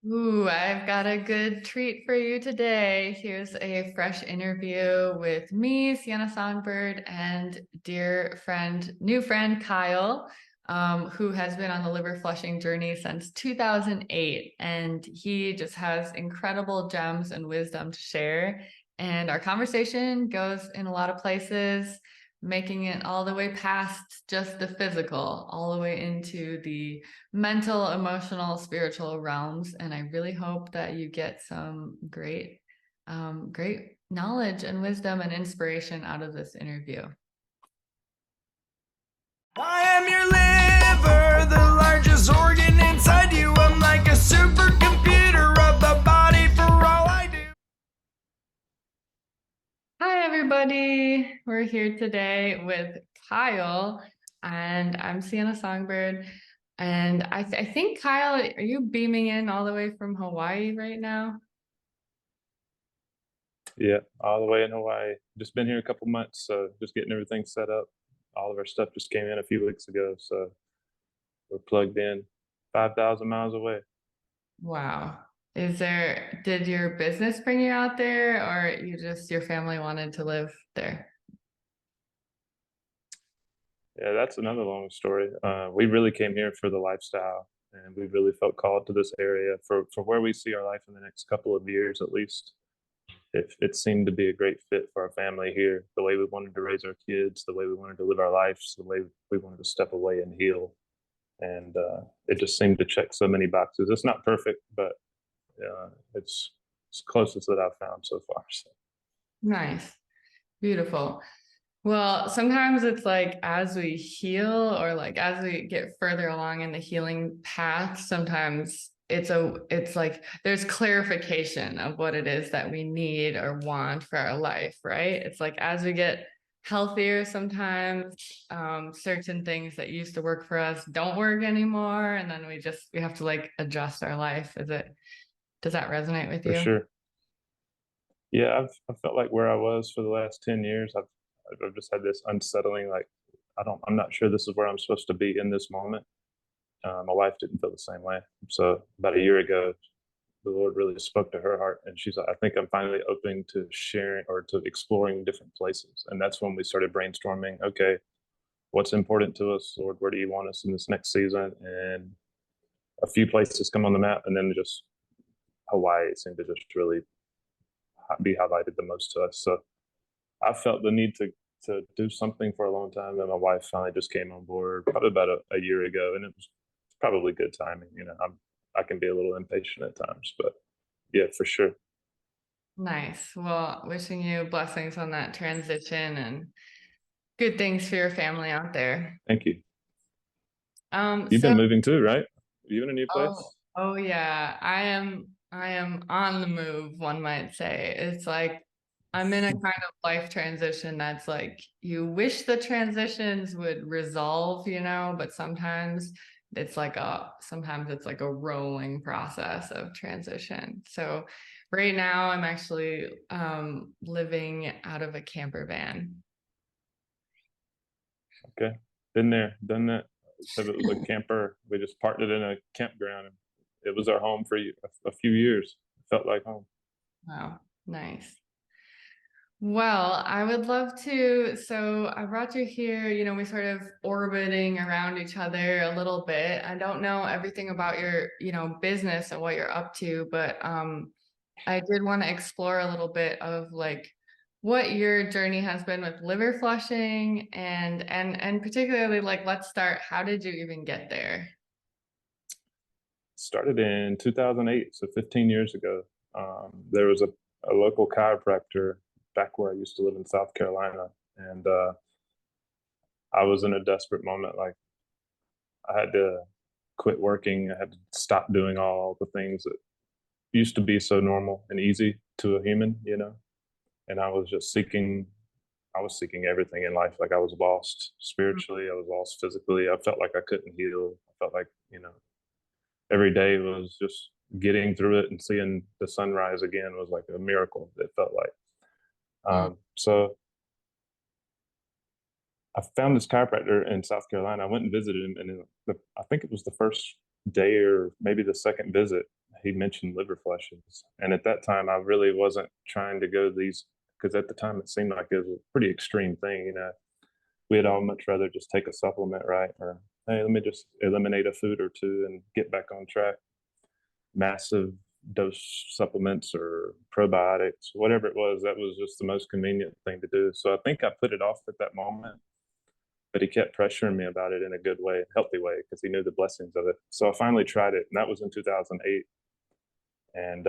Ooh, I've got a good treat for you today. Here's a fresh interview with me, Siena Songbird, and dear friend, new friend Kyle, who has been on the liver flushing journey since 2008. And he just has incredible gems and wisdom to share. And our conversation goes in a lot of places, making it all the way past just the physical, all the way into the mental, emotional, spiritual realms. And I really hope that you get some great knowledge and wisdom and inspiration out of this interview. I am your liver, the largest organ inside you. I'm like a supercomputer of the body for all I do. Hi, everybody. We're here today with Kyle, and I'm Sienna Songbird. And I think, Kyle, are you beaming in all the way from Hawaii right now? Yeah, all the way in Hawaii. Just been here a couple months, so just getting everything set up. All of our stuff just came in a few weeks ago, so we're plugged in 5,000 miles away. Wow. Did your business bring you out there, or your family wanted to live there? Yeah, that's another long story. We really came here for the lifestyle, and we really felt called to this area for where we see our life in the next couple of years, at least. It seemed to be a great fit for our family here, the way we wanted to raise our kids, the way we wanted to live our lives, the way we wanted to step away and heal. And it just seemed to check so many boxes. It's not perfect, but it's closest that I've found so far. So. Nice. Beautiful. Well, sometimes it's like as we heal or like as we get further along in the healing path, sometimes it's like there's clarification of what it is that we need or want for our life, right? It's like as we get healthier, sometimes certain things that used to work for us don't work anymore, and then we have to like adjust our life. Does that resonate with For you? sure. Yeah, I felt like where I was for the last 10 years, I've just had this unsettling, like, I'm not sure this is where I'm supposed to be in this moment. My wife didn't feel the same way. So about a year ago, the Lord really spoke to her heart, and she's like, I think I'm finally open to sharing or to exploring different places. And that's when we started brainstorming, okay, what's important to us, Lord? Where do you want us in this next season? And a few places come on the map, and then just Hawaii seemed to just really be highlighted the most to us. So I felt the need to do something for a long time, and my wife finally just came on board probably about a year ago, and it was probably good timing. I can be a little impatient at times, but yeah, for sure. Nice. Well, wishing you blessings on that transition and good things for your family out there. Thank you. You've So been moving too, right? Are you in a new oh, place? oh yeah, I am on the move, one might say. It's like I'm in a kind of life transition that's like you wish the transitions would resolve, but sometimes it's like a rolling process of transition. So right now I'm actually living out of a camper van. Okay. Been there, done that. Said it was a camper. We just parked it in a campground. And it was our home for a few years. It felt like home. Wow, nice. Well, I would love to. So I brought you here, we sort of orbiting around each other a little bit. I don't know everything about your, business and what you're up to, but I did want to explore a little bit of like what your journey has been with liver flushing and particularly like let's start, how did you even get there? Started in 2008, so 15 years ago. There was a local chiropractor back where I used to live in South Carolina, and I was in a desperate moment. Like I had to quit working. I had to stop doing all the things that used to be so normal and easy to a human. And I was just seeking. I was seeking everything in life. Like I was lost spiritually. I was lost physically. I felt like I couldn't heal. I felt like every day was just getting through it and seeing the sunrise again was like a miracle. It felt like. Mm. So I found this chiropractor in South Carolina. I went and visited him, and I think it was the first day or maybe the second visit. he mentioned liver flushes. And at that time, I really wasn't trying to go these, because at the time it seemed like it was a pretty extreme thing. You know, we'd all much rather just take a supplement, right? Or, hey, let me just eliminate a food or two and get back on track. Massive dose supplements or probiotics, whatever it was, that was just the most convenient thing to do. So I think I put it off at that moment, but he kept pressuring me about it in a good way, healthy way, because he knew the blessings of it. So I finally tried it, and that was in 2008. And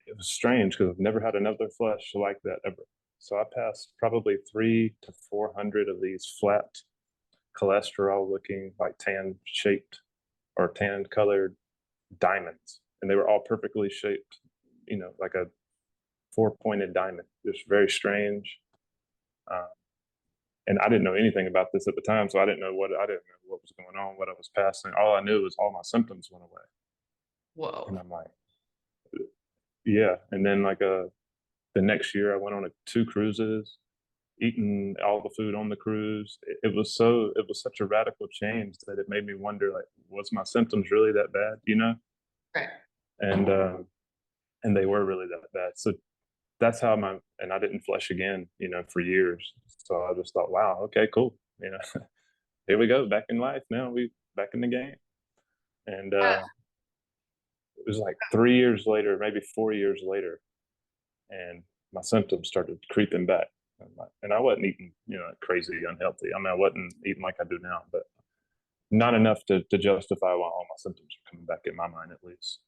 it was strange because I've never had another flush like that ever. So I passed probably 300 to 400 of these flat cholesterol looking, like tan shaped or tan colored diamonds. And they were all perfectly shaped, you know, like a 4-pointed diamond. Just very strange. And I didn't know anything about this at the time, so I didn't know what was going on, what I was passing. All I knew was all my symptoms went away. Whoa. And I'm like, yeah. And then like the next year, I went on 2 cruises, eating all the food on the cruise. It was such a radical change that it made me wonder, like, was my symptoms really that bad? You know? Right. And they were really that bad. So that's how and I didn't flush again, you know, for years. So I just thought, wow, okay, cool. You know, here we go, back in life now, we back in the game. And it was like 3 years later, maybe 4 years later, and my symptoms started creeping back. And I wasn't eating, you know, crazy unhealthy. I mean, I wasn't eating like I do now, but not enough to justify why all my symptoms are coming back in my mind, at least.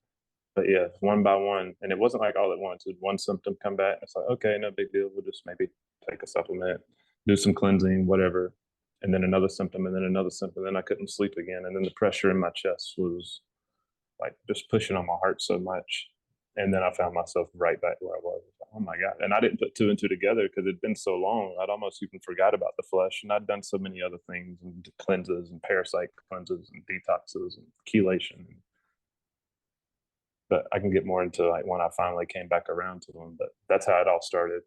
But yeah, one by one, and it wasn't like all at once. It one symptom come back. It's like, okay, no big deal. We'll just maybe take a supplement, do some cleansing, whatever. And then another symptom, and then another symptom. Then I couldn't sleep again. And then the pressure in my chest was like just pushing on my heart so much. And then I found myself right back where I was. Oh my God. And I didn't put two and two together because it'd been so long. I'd almost even forgot about the flesh. And I'd done so many other things, and cleanses and parasite cleanses and detoxes and chelation. But I can get more into like when I finally came back around to them. But that's how it all started.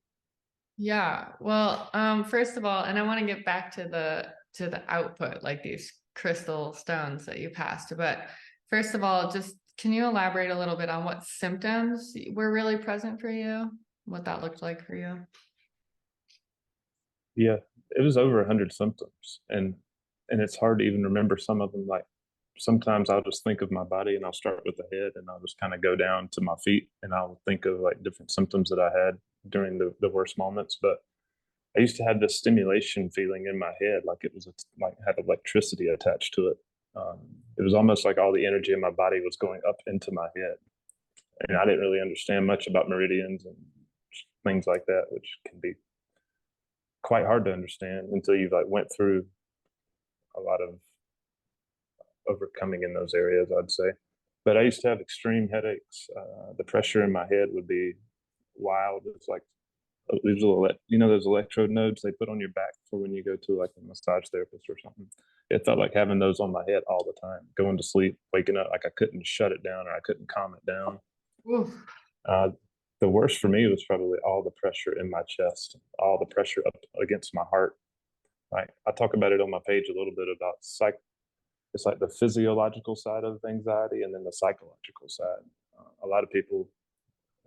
Yeah. Well, first of all, and I want to get back to the output, like these crystal stones that you passed. But first of all, just can you elaborate a little bit on what symptoms were really present for you? What that looked like for you? Yeah, it was over 100 symptoms, and it's hard to even remember some of them. Like sometimes I'll just think of my body, and I'll start with the head, and I'll just kind of go down to my feet, and I'll think of like different symptoms that I had during the worst moments. But I used to have this stimulation feeling in my head, like it was like had electricity attached to it. It was almost like all the energy in my body was going up into my head, and I didn't really understand much about meridians and things like that, which can be quite hard to understand until you like went through a lot of overcoming in those areas, I'd say. But I used to have extreme headaches. The pressure in my head would be wild. It's like these little, you know, those electrode nodes they put on your back for when you go to like a massage therapist or something. It felt like having those on my head all the time, going to sleep, waking up, like I couldn't shut it down or I couldn't calm it down. Oof. Uh, the worst for me was probably all the pressure in my chest, all the pressure up against my heart. Like I talk about it on my page a little bit about it's like the physiological side of anxiety and then the psychological side. A lot of people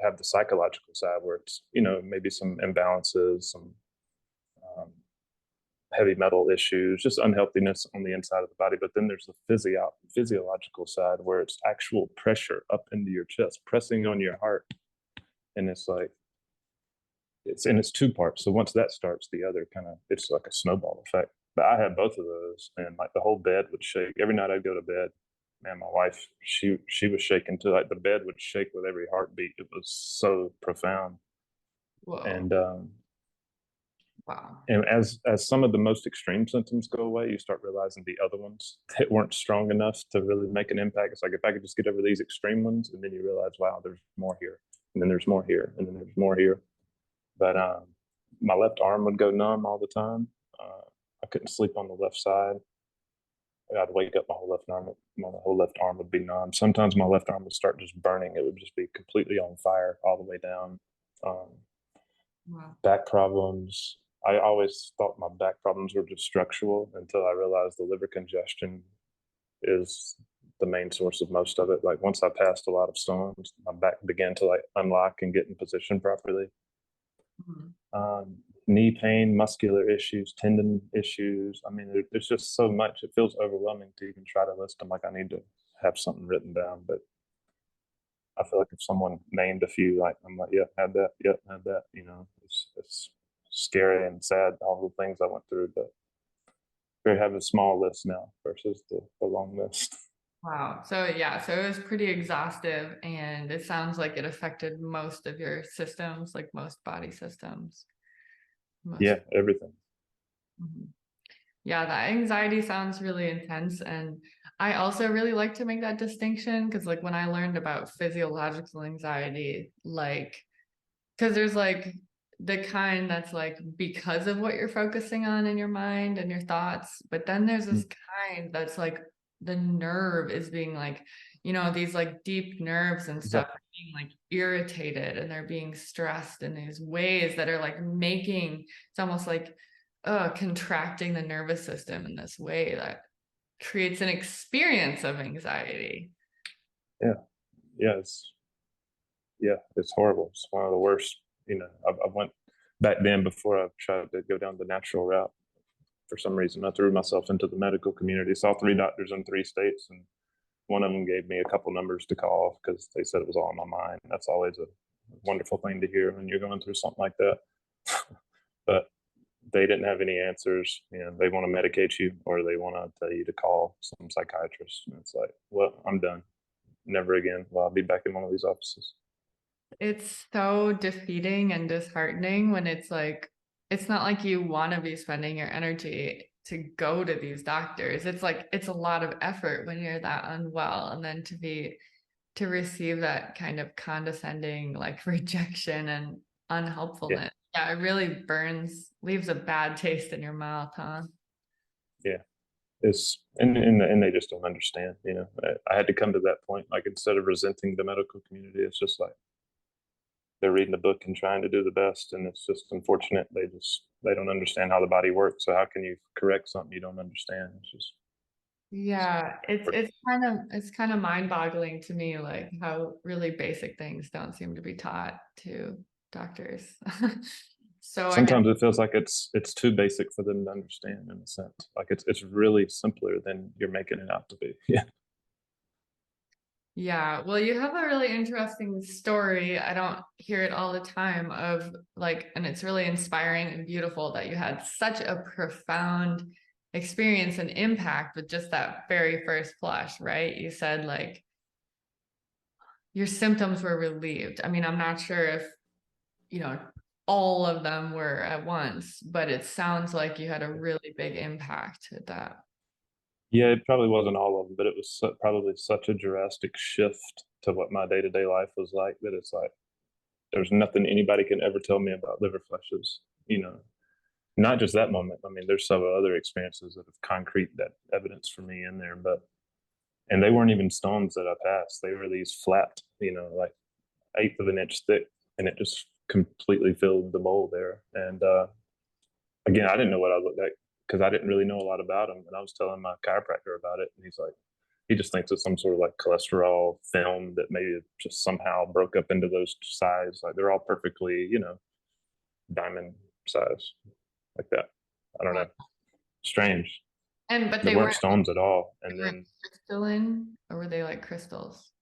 have the psychological side where it's, you know, maybe some imbalances, some um, heavy metal issues, just unhealthiness on the inside of the body. But then there's the physiological side where it's actual pressure up into your chest, pressing on your heart. And it's like, it's 2 parts. So once that starts, the other kind of, it's like a snowball effect. But I had both of those, and like the whole bed would shake. Every night I'd go to bed, man, my wife, she was shaking too. Like the bed would shake with every heartbeat. It was so profound. Whoa. And Wow. and as some of the most extreme symptoms go away, you start realizing the other ones that weren't strong enough to really make an impact. It's like if I could just get over these extreme ones, and then you realize, wow, there's more here, and then there's more here, and then there's more here. But my left arm would go numb all the time. I couldn't sleep on the left side. I'd wake up, my whole left arm would be numb. Sometimes my left arm would start just burning. It would just be completely on fire all the way down. Wow. Back problems. I always thought my back problems were just structural until I realized the liver congestion is the main source of most of it. Like once I passed a lot of storms, my back began to like unlock and get in position properly. Mhm. Knee pain, muscular issues, tendon issues. I mean, there's just so much. It feels overwhelming to even try to list them. Like I need to have something written down, but I feel like if someone named a few, like I'm like, yeah, had that, yep, had that. You know, it's scary and sad all the things I went through, but we have a small list now versus the long list. Wow. So yeah, so it was pretty exhaustive, and it sounds like it affected most of your systems, like most body systems. Most. Yeah, everything. Mhm. Yeah, that anxiety sounds really intense. And I also really like to make that distinction because, like, when I learned about physiological anxiety, like, because there's like the kind that's like because of what you're focusing on in your mind and your thoughts, but then there's this Mm. kind that's like the nerve is being like, these like deep nerves and stuff Exactly. are being like irritated, and they're being stressed in these ways that are like making it's almost like contracting the nervous system in this way that creates an experience of anxiety. Yeah, yeah, it's horrible. It's one of the worst. You know, I went back then before I tried to go down the natural route. For some reason, I threw myself into the medical community. Saw three doctors in three states, and one of them gave me a couple numbers to call because they said it was all in my mind. That's always a wonderful thing to hear when you're going through something like that. But they didn't have any answers. You know, they want to medicate you or they want to tell you to call some psychiatrist. And it's like, well, I'm done. Never again. Well, I'll be back in one of these offices. It's so defeating and disheartening when it's not like you want to be spending your energy to go to these doctors. It's like it's a lot of effort when you're that unwell, and then to receive that kind of condescending like rejection and Yeah, unhelpfulness. Yeah, it really leaves a bad taste in your mouth, huh? yeah. It's and they just don't understand. You know, I had to come to that point. Like instead of resenting the medical community, it's just like they're reading the book and trying to do the best, and it's just unfortunate they don't understand how the body works. So how can you correct something you don't understand? It's just Yeah, it's kind of mind-boggling to me, like how really basic things don't seem to be taught to doctors. So I guess, sometimes it feels like it's too basic for them to understand in a sense. Like it's really simpler than you're making it out to be. Yeah. yeah, well, you have a really interesting story. I don't hear it all the time of like, and it's really inspiring and beautiful that you had such a profound experience and impact with just that very first flush, right? You said like your symptoms were relieved. I mean, I'm not sure if, you know, all of them were at once, but it sounds like you had a really big impact at that. Yeah, it probably wasn't all of them, but it was probably such a drastic shift to what my day to day life was like that it's like there's nothing anybody can ever tell me about liver flushes. You know, not just that moment. I mean, there's several other experiences that have concrete that evidence for me in there, but and they weren't even stones that I passed. They were these flat, you know, like eighth of an inch thick, and it just completely filled the bowl there. And again, I didn't know what I looked like because I didn't really know a lot about them. And I was telling my chiropractor about it, and he's like, he just thinks it's some sort of like cholesterol film that maybe just somehow broke up into those size. Like they're all perfectly, you know, diamond size like that. I don't know. Strange. But They weren't stones at all. they And weren't then crystalline, or were they like crystals?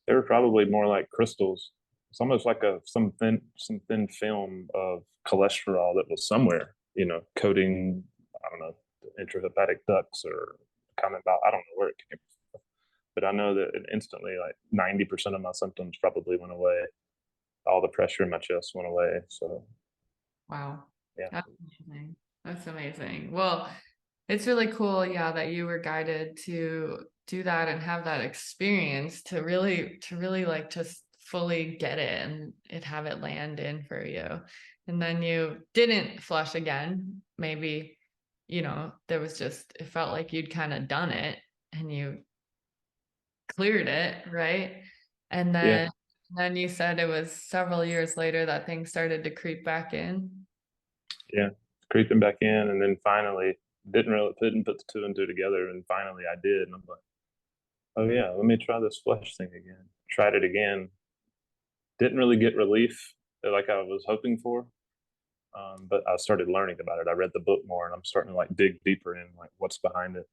they were probably more like crystals. It's almost like some thin film of cholesterol that was somewhere, you know, coating, I don't know, the intrahepatic ducts or common bowel. I don't know where it came from. But I know that it instantly, like 90% of my symptoms probably went away. All the pressure in my chest went away. So Wow. yeah. That's amazing. That's amazing. Well, it's really cool, yeah, that you were guided to do that and have that experience to really like just fully get it and have it land in for you. And then you didn't flush again. Maybe, there was just it felt like you'd kind of done it and you cleared it, right? And Yeah. then you said it was several years later that things started to creep back in. Yeah. Creeping back in. And then finally, didn't put the two and two together, and finally I did, and I'm like, oh yeah, let me try this flesh thing again. Tried it again. Didn't really get relief like I was hoping for. But I started learning about it. I read the book more, and I'm starting to like dig deeper in like what's behind it.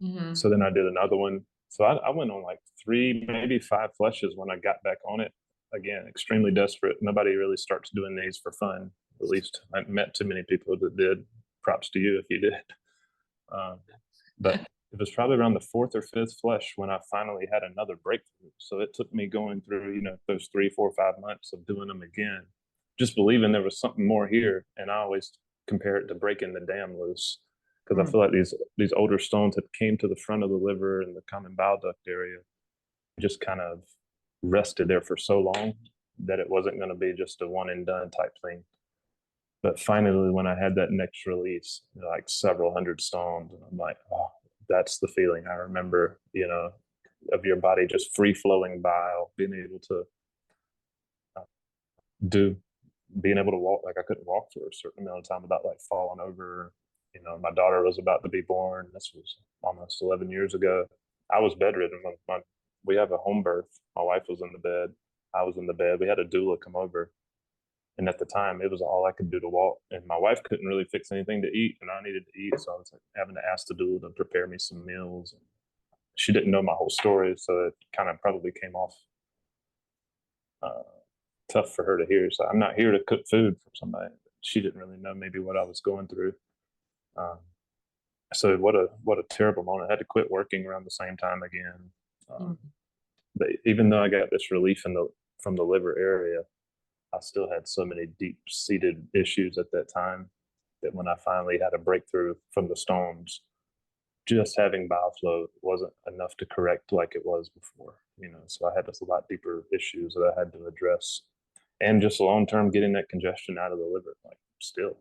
Hmm. So then I did another one. So I went on like three, maybe five fleshes when I got back on it. Again, extremely desperate. Nobody really starts doing these for fun. At least I met too many people that did. Props to you if you did. Um, but it was probably around the fourth or fifth flesh when I finally had another breakthrough. So it took me going through, those 3, 4, 5 months of doing them again, just believing there was something more here. And I always compare it to breaking the dam loose, because I feel like these older stones that came to the front of the liver and the common bile duct area just kind of rested there for so long that it wasn't going to be just a one and done type thing. But finally, when I had that next release, like several hundred stones, and I'm like, oh, that's the feeling I remember, of your body just free flowing bile, being able to uh, do, being able to walk. Like I couldn't walk for a certain amount of time without like falling over. My daughter was about to be born. This was almost 11 years ago. I was bedridden. We have a home birth. My wife was in the bed. I was in the bed. We had a doula come over. And at the time, it was all I could do to walk. And my wife couldn't really fix anything to eat, and I needed to eat. So I was like having to ask the doula to prepare me some meals. She didn't know my whole story, so it kind of probably came off uh, tough for her to hear. So I'm not here to cook food for somebody. She didn't really know maybe what I was going through. Um, so what a terrible moment. I had to quit working around the same time again. But even though I got this relief from the liver area, I still had so many deep-seated issues at that time that when I finally had a breakthrough from the stones, just having bile flow wasn't enough to correct like it was before. So I had this a lot deeper issues that I had to address, and just long-term getting that congestion out of the liver, like still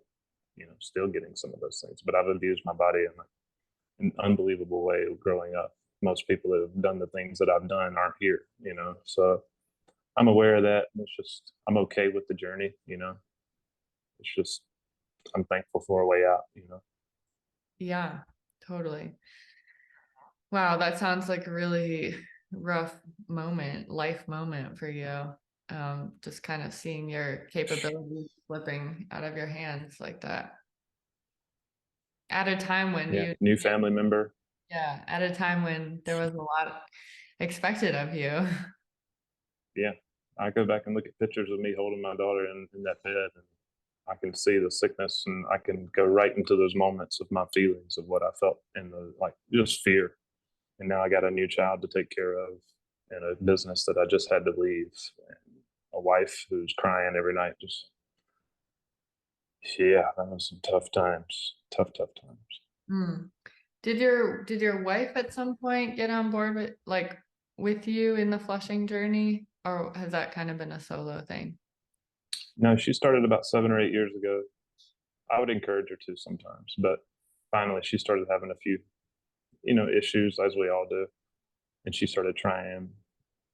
getting some of those things. But I've abused my body in an unbelievable way growing up. Most people that have done the things that I've done aren't here, so I'm aware of that. It's just, I'm okay with the journey, it's just, I'm thankful for a way out. Yeah, totally. Wow, that sounds like a really rough life moment for you. Just kind of seeing your capabilities slipping out of your hands like that. At a time when Yeah. New family member. yeah, at a time when there was a lot expected of you. Yeah. I go back and look at pictures of me holding my daughter in that bed, and I can see the sickness, and I can go right into those moments of my feelings of what I felt and the like, just fear. And now I got a new child to take care of, and a business that I just had to leave, and a wife who's crying every night. Just, yeah, that was some tough times. Tough times. Hmm. Did your wife at some point get on board with you in the flushing journey, or has that kind of been a solo thing? No, she started about 7 or 8 years ago. I would encourage her to sometimes, but finally she started having a few, issues as we all do. And she started trying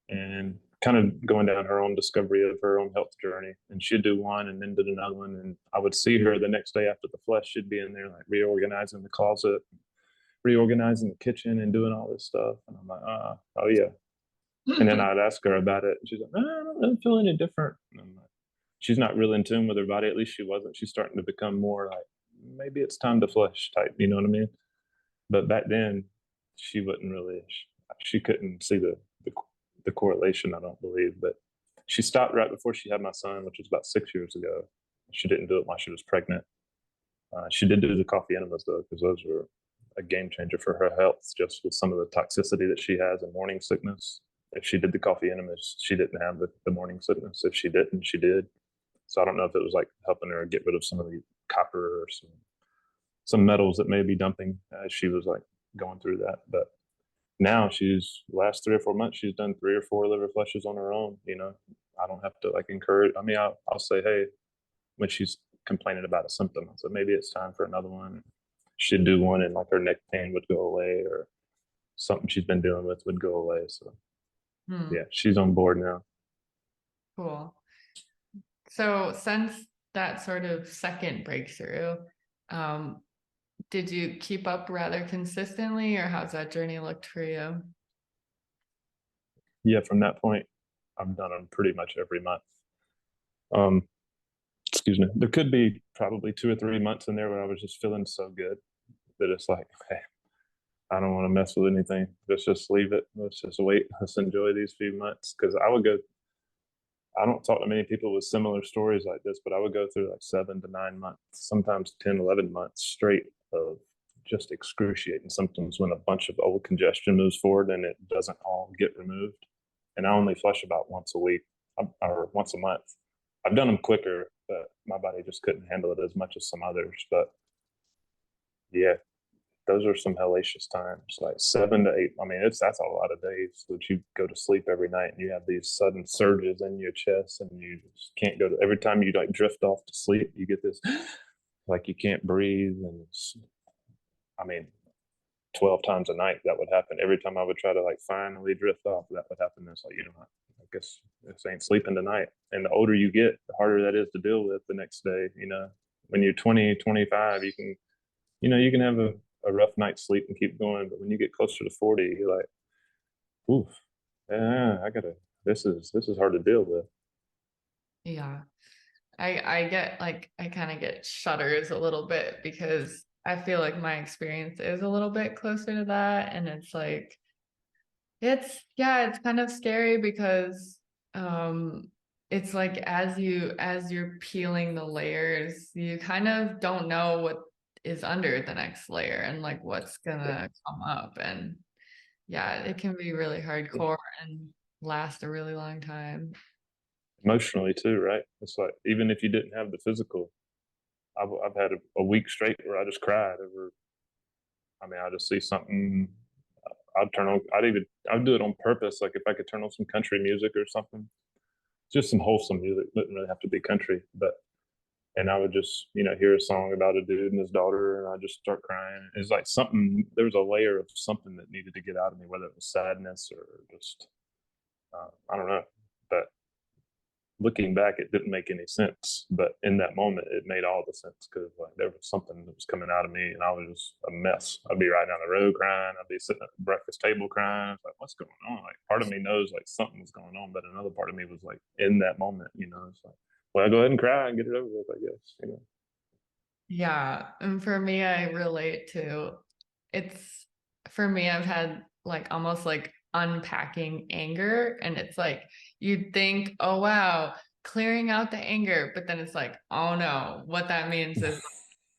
and kind of going down her own discovery of her own health journey. And she'd do one and then did another one. And I would see her the next day after the flush, she'd be in there like reorganizing the closet, reorganizing the kitchen and doing all this stuff. And I'm like, oh yeah. And then I'd ask her about it. And she's like, I don't really feel any different. And I'm like, she's not really in tune with her body. At least she wasn't. She's starting to become more like, maybe it's time to flush type. You know what I mean? But back then, she wouldn't really. She couldn't see the correlation. I don't believe. But she stopped right before she had my son, which was about 6 years ago. She didn't do it while she was pregnant. She did do the coffee enemas though, because those were a game changer for her health, just with some of the toxicity that she has and morning sickness. If she did the coffee enemas, she didn't have the morning sickness. If she didn't, she did. So I don't know if it was like helping her get rid of some of the copper or some metals that may be dumping as she was like going through that. But now she's last 3 or 4 months, she's done 3 or 4 liver flushes on her own. I don't have to like encourage. I mean, I'll say, hey, when she's complaining about a symptom, so maybe it's time for another one. She'd do one and like her neck pain would go away, or something she's been dealing with would go away. So yeah, she's on board now. Cool. So since that sort of second breakthrough, um, did you keep up rather consistently, or how's that journey looked for you? Yeah, from that point, I've done them pretty much every month. Um, excuse me. There could be probably 2 or 3 months in there where I was just feeling so good that it's like, hey, I don't want to mess with anything. Let's just leave it. Let's just wait. Let's enjoy these few months. Because I would go, I don't talk to many people with similar stories like this, but I would go through like 7 to 9 months, sometimes 10, 11 months straight of just excruciating symptoms when a bunch of old congestion moves forward and it doesn't all get removed. And I only flush about once a week or once a month. I've done them quicker, but my body just couldn't handle it as much as some others. But yeah, those are some hellacious times, like 7 to 8. I mean, that's a lot of days that you go to sleep every night and you have these sudden surges in your chest and you just can't go to, every time you like drift off to sleep, you get this like you can't breathe. And I mean, 12 times a night that would happen. Every time I would try to like finally drift off, that would happen. It's like, I guess this ain't sleeping tonight. And the older you get, the harder that is to deal with the next day. When you're 20, 25, you can have a rough night's sleep and keep going. But when you get closer to 40, you're like, oof, yeah, this is hard to deal with. Yeah. I get like, I kind of get shudders a little bit because I feel like my experience is a little bit closer to that. And it's like, it's kind of scary because it's like as you're peeling the layers, you kind of don't know what is under the next layer and like what's gonna come up. And yeah, it can be really hardcore and last a really long time. Emotionally too, right? It's like even if you didn't have the physical, I've had a week straight where I just cried over. I mean, I just see something. I'd do it on purpose. Like if I could turn on some country music or something, just some wholesome music. Didn't really have to be country, and I would just, hear a song about a dude and his daughter, and I just start crying. It's like there was a layer of something that needed to get out of me, whether it was sadness or just, I don't know. But looking back, it didn't make any sense. But in that moment, it made all the sense because like there was something that was coming out of me, and I was just a mess. I'd be riding down the road crying. I'd be sitting at the breakfast table crying. It's like, what's going on? Like part of me knows like something's going on, but another part of me was like in that moment. It's like, well, go ahead and cry and get it over with, I guess. Yeah. And for me, I relate to it's for me, I've had like almost like unpacking anger. And it's like you'd think, oh wow, clearing out the anger, but then it's like, oh no, what that means is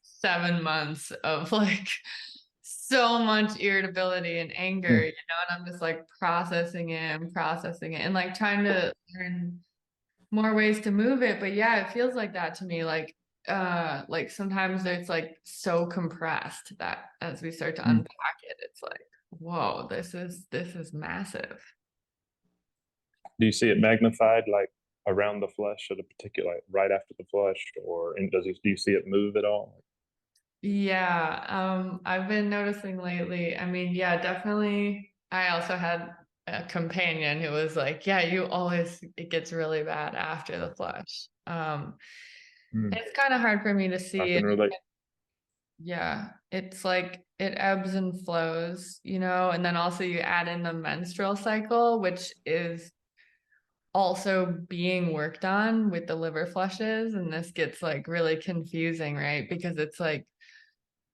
7 months of like so much irritability and anger, and I'm just like processing it and like trying to learn more ways to move it. But yeah, it feels like that to me. Like sometimes it's like so compressed that as we start to unpack it, it's like, whoa, this is massive. Do you see it magnified like around the flush at a particular, like right after the flush, or do you see it move at all? Yeah, I've been noticing lately. I mean, yeah, definitely. I also had a companion who was like, yeah, it gets really bad after the flush. Mm, It's kind of hard for me to I see. can relate. Yeah, it's like it ebbs and flows, and then also you add in the menstrual cycle, which is also being worked on with the liver flushes. And this gets like really confusing, right? Because it's like,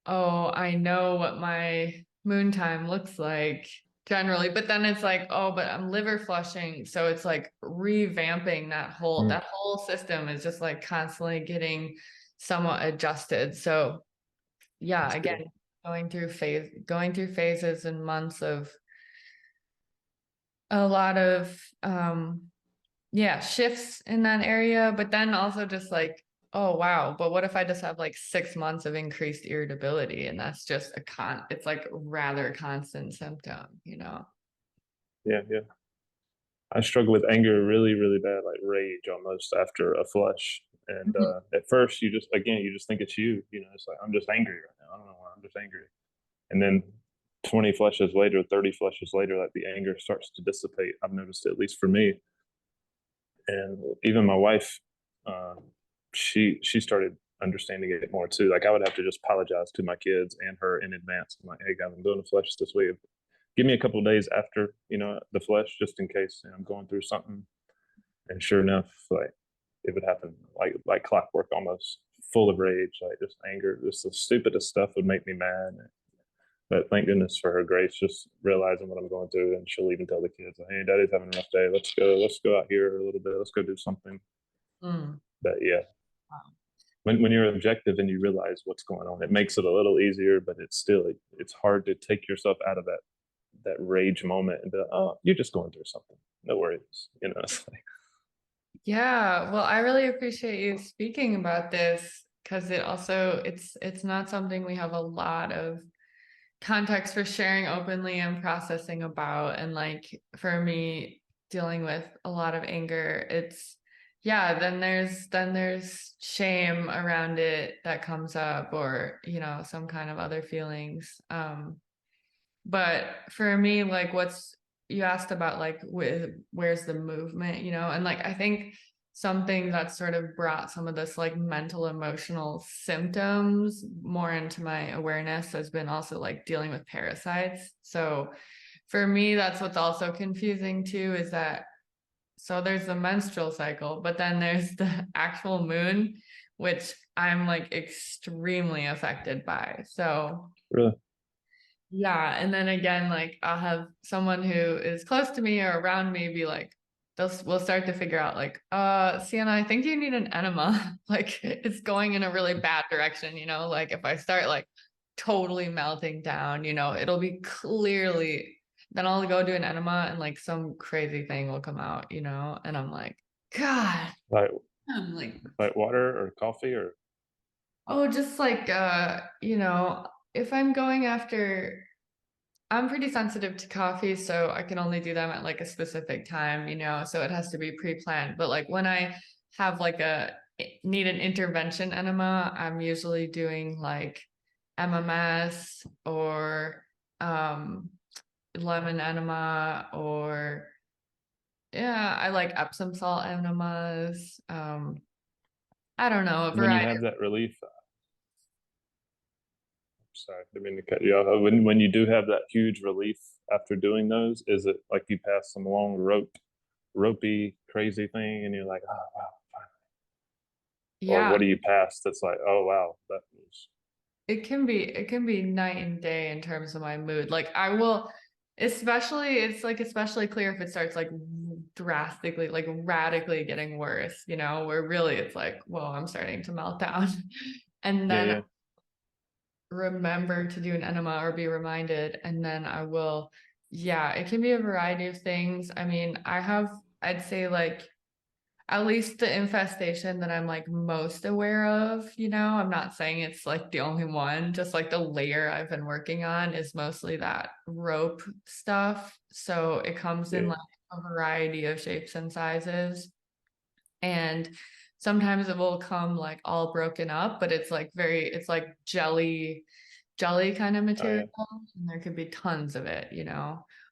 oh, I know what my moon time looks like generally, but then it's like, oh, but I'm liver flushing. So it's like revamping Mm, that whole system is just like constantly getting somewhat adjusted. So yeah, that's again, good. going through phases and months of a lot of yeah, shifts in that area, but then also just like, oh wow, but what if I just have like 6 months of increased irritability and that's just it's like rather constant symptom. Yeah, yeah. I struggle with anger really, really bad, like rage almost after a flush. And Mhm. at first, you just think it's you. It's like I'm just angry right now. I don't know why I'm just angry. And then 20 flushes later, 30 flushes later, like the anger starts to dissipate. I've noticed, at least for me, and even my wife, uh, she started understanding it more too. Like I would have to just apologize to my kids and her in advance. I'm like, hey guys, I'm doing the flesh this week. Give me a couple of days after, the flesh, just in case I'm going through something. And sure enough, like it would happen like clockwork, almost full of rage, like just anger. Just the stupidest stuff would make me mad. But thank goodness for her grace, just realizing what I'm going through, and she'll even tell the kids, "Hey, Daddy's having a rough day. Let's go out here a little bit. Let's go do something." Mm. But yeah, Wow. when you're objective and you realize what's going on, it makes it a little easier. But it's hard to take yourself out of that rage moment and be like, "Oh, you're just going through something. No worries." It's like, Yeah, well, I really appreciate you speaking about this because it's not something we have a lot of context for sharing openly and processing about. And like for me, dealing with a lot of anger, it's yeah, then there's shame around it that comes up, or some kind of other feelings. But for me, like what's you asked about, like where's the movement, and like I think something that sort of brought some of this like mental emotional symptoms more into my awareness has been also like dealing with parasites. So for me, that's what's also confusing too, is that so there's the menstrual cycle, but then there's the actual moon, which I'm like extremely affected by. So really, yeah, and then again, like I'll have someone who is close to me or around me be like, we'll start to figure out like, Sienna, I think you need an enema. Like it's going in a really bad direction, like if I start like totally melting down, it'll be clearly, then I'll go do an enema and like some crazy thing will come out, and I'm like, God, like I'm like, like water or coffee or oh, just like if I'm going after, I'm pretty sensitive to coffee, so I can only do them at like a specific time, so it has to be pre-planned. But like when I have like need an intervention enema, I'm usually doing like MMS or um lemon enema, or yeah, I like Epsom salt enemas. I don't know, a when you variety. have that relief. Sorry, I didn't mean to cut you off. When you do have that huge relief after doing those, is it like you pass some long ropey, crazy thing, and you're like, oh wow, or Yeah, what do you pass that's like, oh wow, that was it can be night and day in terms of my mood. Like I will, especially clear if it starts like drastically, like radically getting worse, where really it's like, whoa, I'm starting to melt down. And yeah, then yeah, remember to do an enema or be reminded, and then I will, yeah, it can be a variety of things. I mean, I'd say like at least the infestation that I'm like most aware of, I'm not saying it's like the only one, just like the layer I've been working on is mostly that rope stuff. So it comes in yeah. like a variety of shapes and sizes. And sometimes it will come like all broken up, but it's like jelly kind of Oh material, yeah, and there could be tons of it.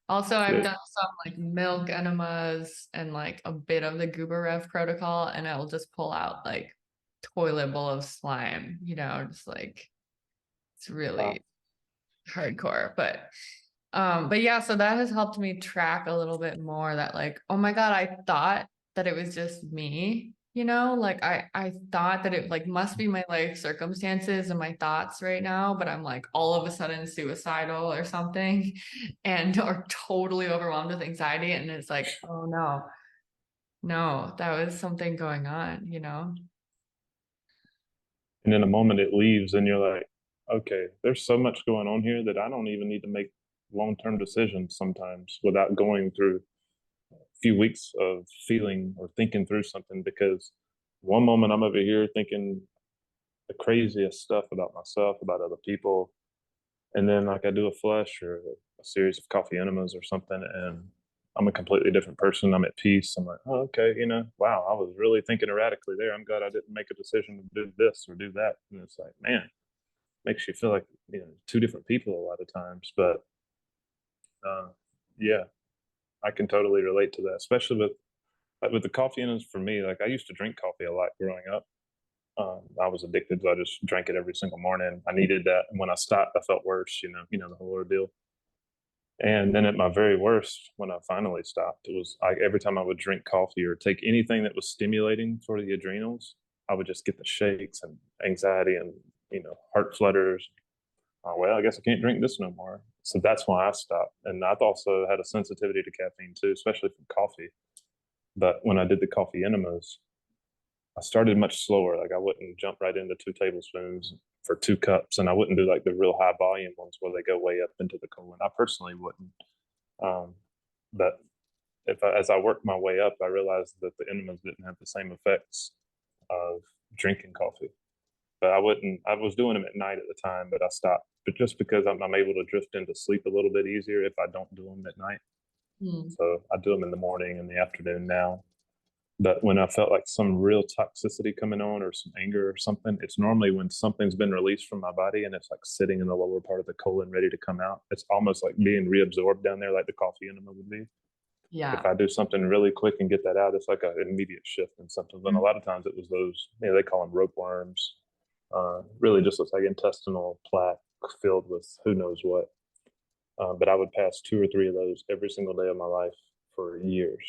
Also, I've yeah. done some like milk enemas and like a bit of the Gubarev protocol, and it'll just pull out like toilet bowl of slime, just like it's Wow. really hardcore. But yeah, so that has helped me track a little bit more that like, oh my God, I thought that it was just me, like I thought that it like must be my life circumstances and my thoughts right now, but I'm like all of a sudden suicidal or something and or totally overwhelmed with anxiety. And it's like, oh no, no, that was something going on. And in a moment it leaves, and you're like, okay, there's so much going on here that I don't even need to make long-term decisions sometimes without going through a few weeks of feeling or thinking through something, because one moment I'm over here thinking the craziest stuff about myself, about other people, and then like I do a flush or a series of coffee enemas or something, and I'm a completely different person. I'm at peace. I'm like, oh, okay, wow, I was really thinking erratically there. I'm glad I didn't make a decision to do this or do that. And it's like, man, makes you feel like two different people a lot of times. But uh, yeah, I can totally relate to that, especially with the coffee enemas. For me, like I used to drink coffee a lot growing up, I was addicted, so I just drank it every single morning. I needed that, and when I stopped, I felt worse. The whole ordeal. And then at my very worst, when I finally stopped, it was like every time I would drink coffee or take anything that was stimulating for the adrenals, I would just get the shakes and anxiety and heart flutters. Oh, well, I guess I can't drink this no more. So that's why I stopped. And I've also had a sensitivity to caffeine too, especially from coffee. But when I did the coffee enemas, I started much slower. Like I wouldn't jump right into 2 tablespoons for 2 cups, and I wouldn't do like the real high volume ones where they go way up into the colon. I personally wouldn't. Um, but as I worked my way up, I realized that the enemas didn't have the same effects of drinking coffee. But I wouldn't. I was doing them at night at the time, but I stopped. But just because I'm able to drift into sleep a little bit easier if I don't do them at night. Hmm. So I do them in the morning and the afternoon now. But when I felt like some real toxicity coming on or some anger or something, it's normally when something's been released from my body and it's like sitting in the lower part of the colon ready to come out. It's almost like being reabsorbed down there, like the coffee enema would be. If Yeah. I do something really quick and get that out, it's like an immediate shift in symptoms. And a lot of times it was those, they call them rope worms. Really just looks like intestinal plaque filled with who knows what. But I would pass 2 or 3 of those every single day of my life for years.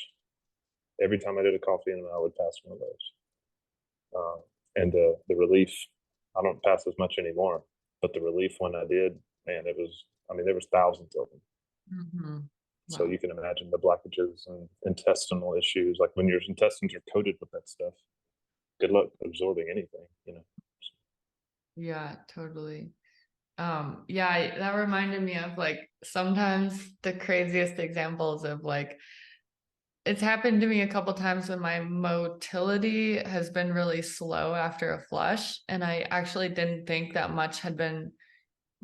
Every time I did a coffee enema, I would pass one of those. And the relief, I don't pass as much anymore, but the relief when I did, man, there was thousands of them. Hmm. So Wow. you can imagine the blockages and intestinal issues. Like when your intestines are coated with that stuff, good luck absorbing anything. Yeah, totally. Yeah, that reminded me of like sometimes the craziest examples of like it's happened to me a couple times when my motility has been really slow after a flush, and I actually didn't think that much had been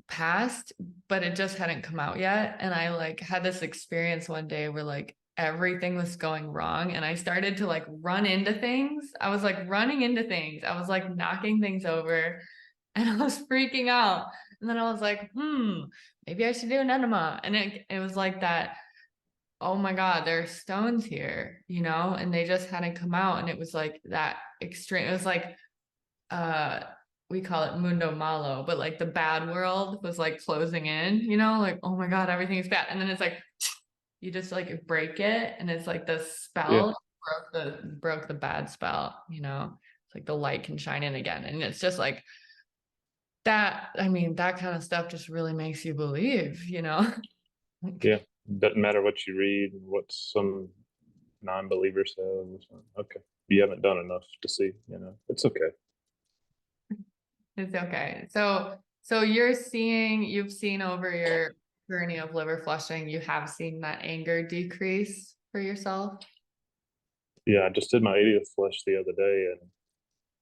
passed, but it just hadn't come out yet. And I like had this experience one day where like everything was going wrong and I started to like run into things. I was like running into things. I was like knocking things over and I was freaking out. And then I was like, maybe I should do an enema. And it was like that, oh my God, there are stones here, and they just hadn't come out. And it was like that extreme. It was like uh we call it mundo malo, but like the bad world was like closing in, like, oh my God, everything is bad. And then it's like you just like break it and it's like the Yeah, spell broke the bad spell, it's like the light can shine in again. And it's just like that, I mean, that kind of stuff just really makes you believe, like, yeah. Doesn't matter what you read and what some non-believer says. Okay, you haven't done enough to see. It's okay. it's okay. So you've seen over your journey of liver flushing, you have seen that anger decrease for yourself. Yeah, I just did my 80th flush the other day, and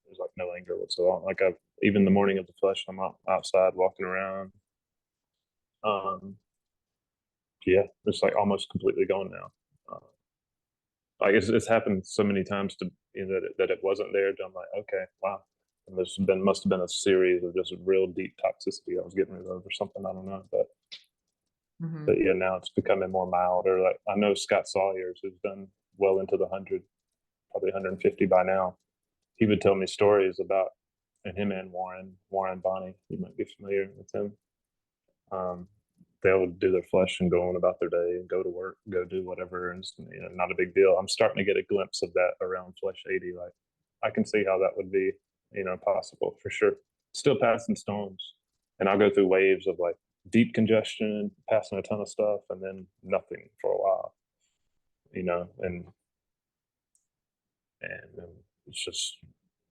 there's like no anger whatsoever. Like even the morning of the flush, I'm outside walking around. Um, yeah, it's like almost completely gone now. Like it's happened so many times that it wasn't there. I'm like, okay, wow. And must have been a series of just real deep toxicity I was getting rid of or something. I don't know, but Hmm. yeah, now it's becoming more mild. Or like I know Scott Sawyer's who's done well into the 100, probably 150 by now. He would tell me stories about, and him and Warren Bonney. You might be familiar with him. Um, they would do their flush and go on about their day and go to work, go do whatever, and not a big deal. I'm starting to get a glimpse of that around flush 80. Like I can see how that would be, possible for sure. Still passing stones, and I'll go through waves of like deep congestion, passing a ton of stuff, and then nothing for a while, and it's just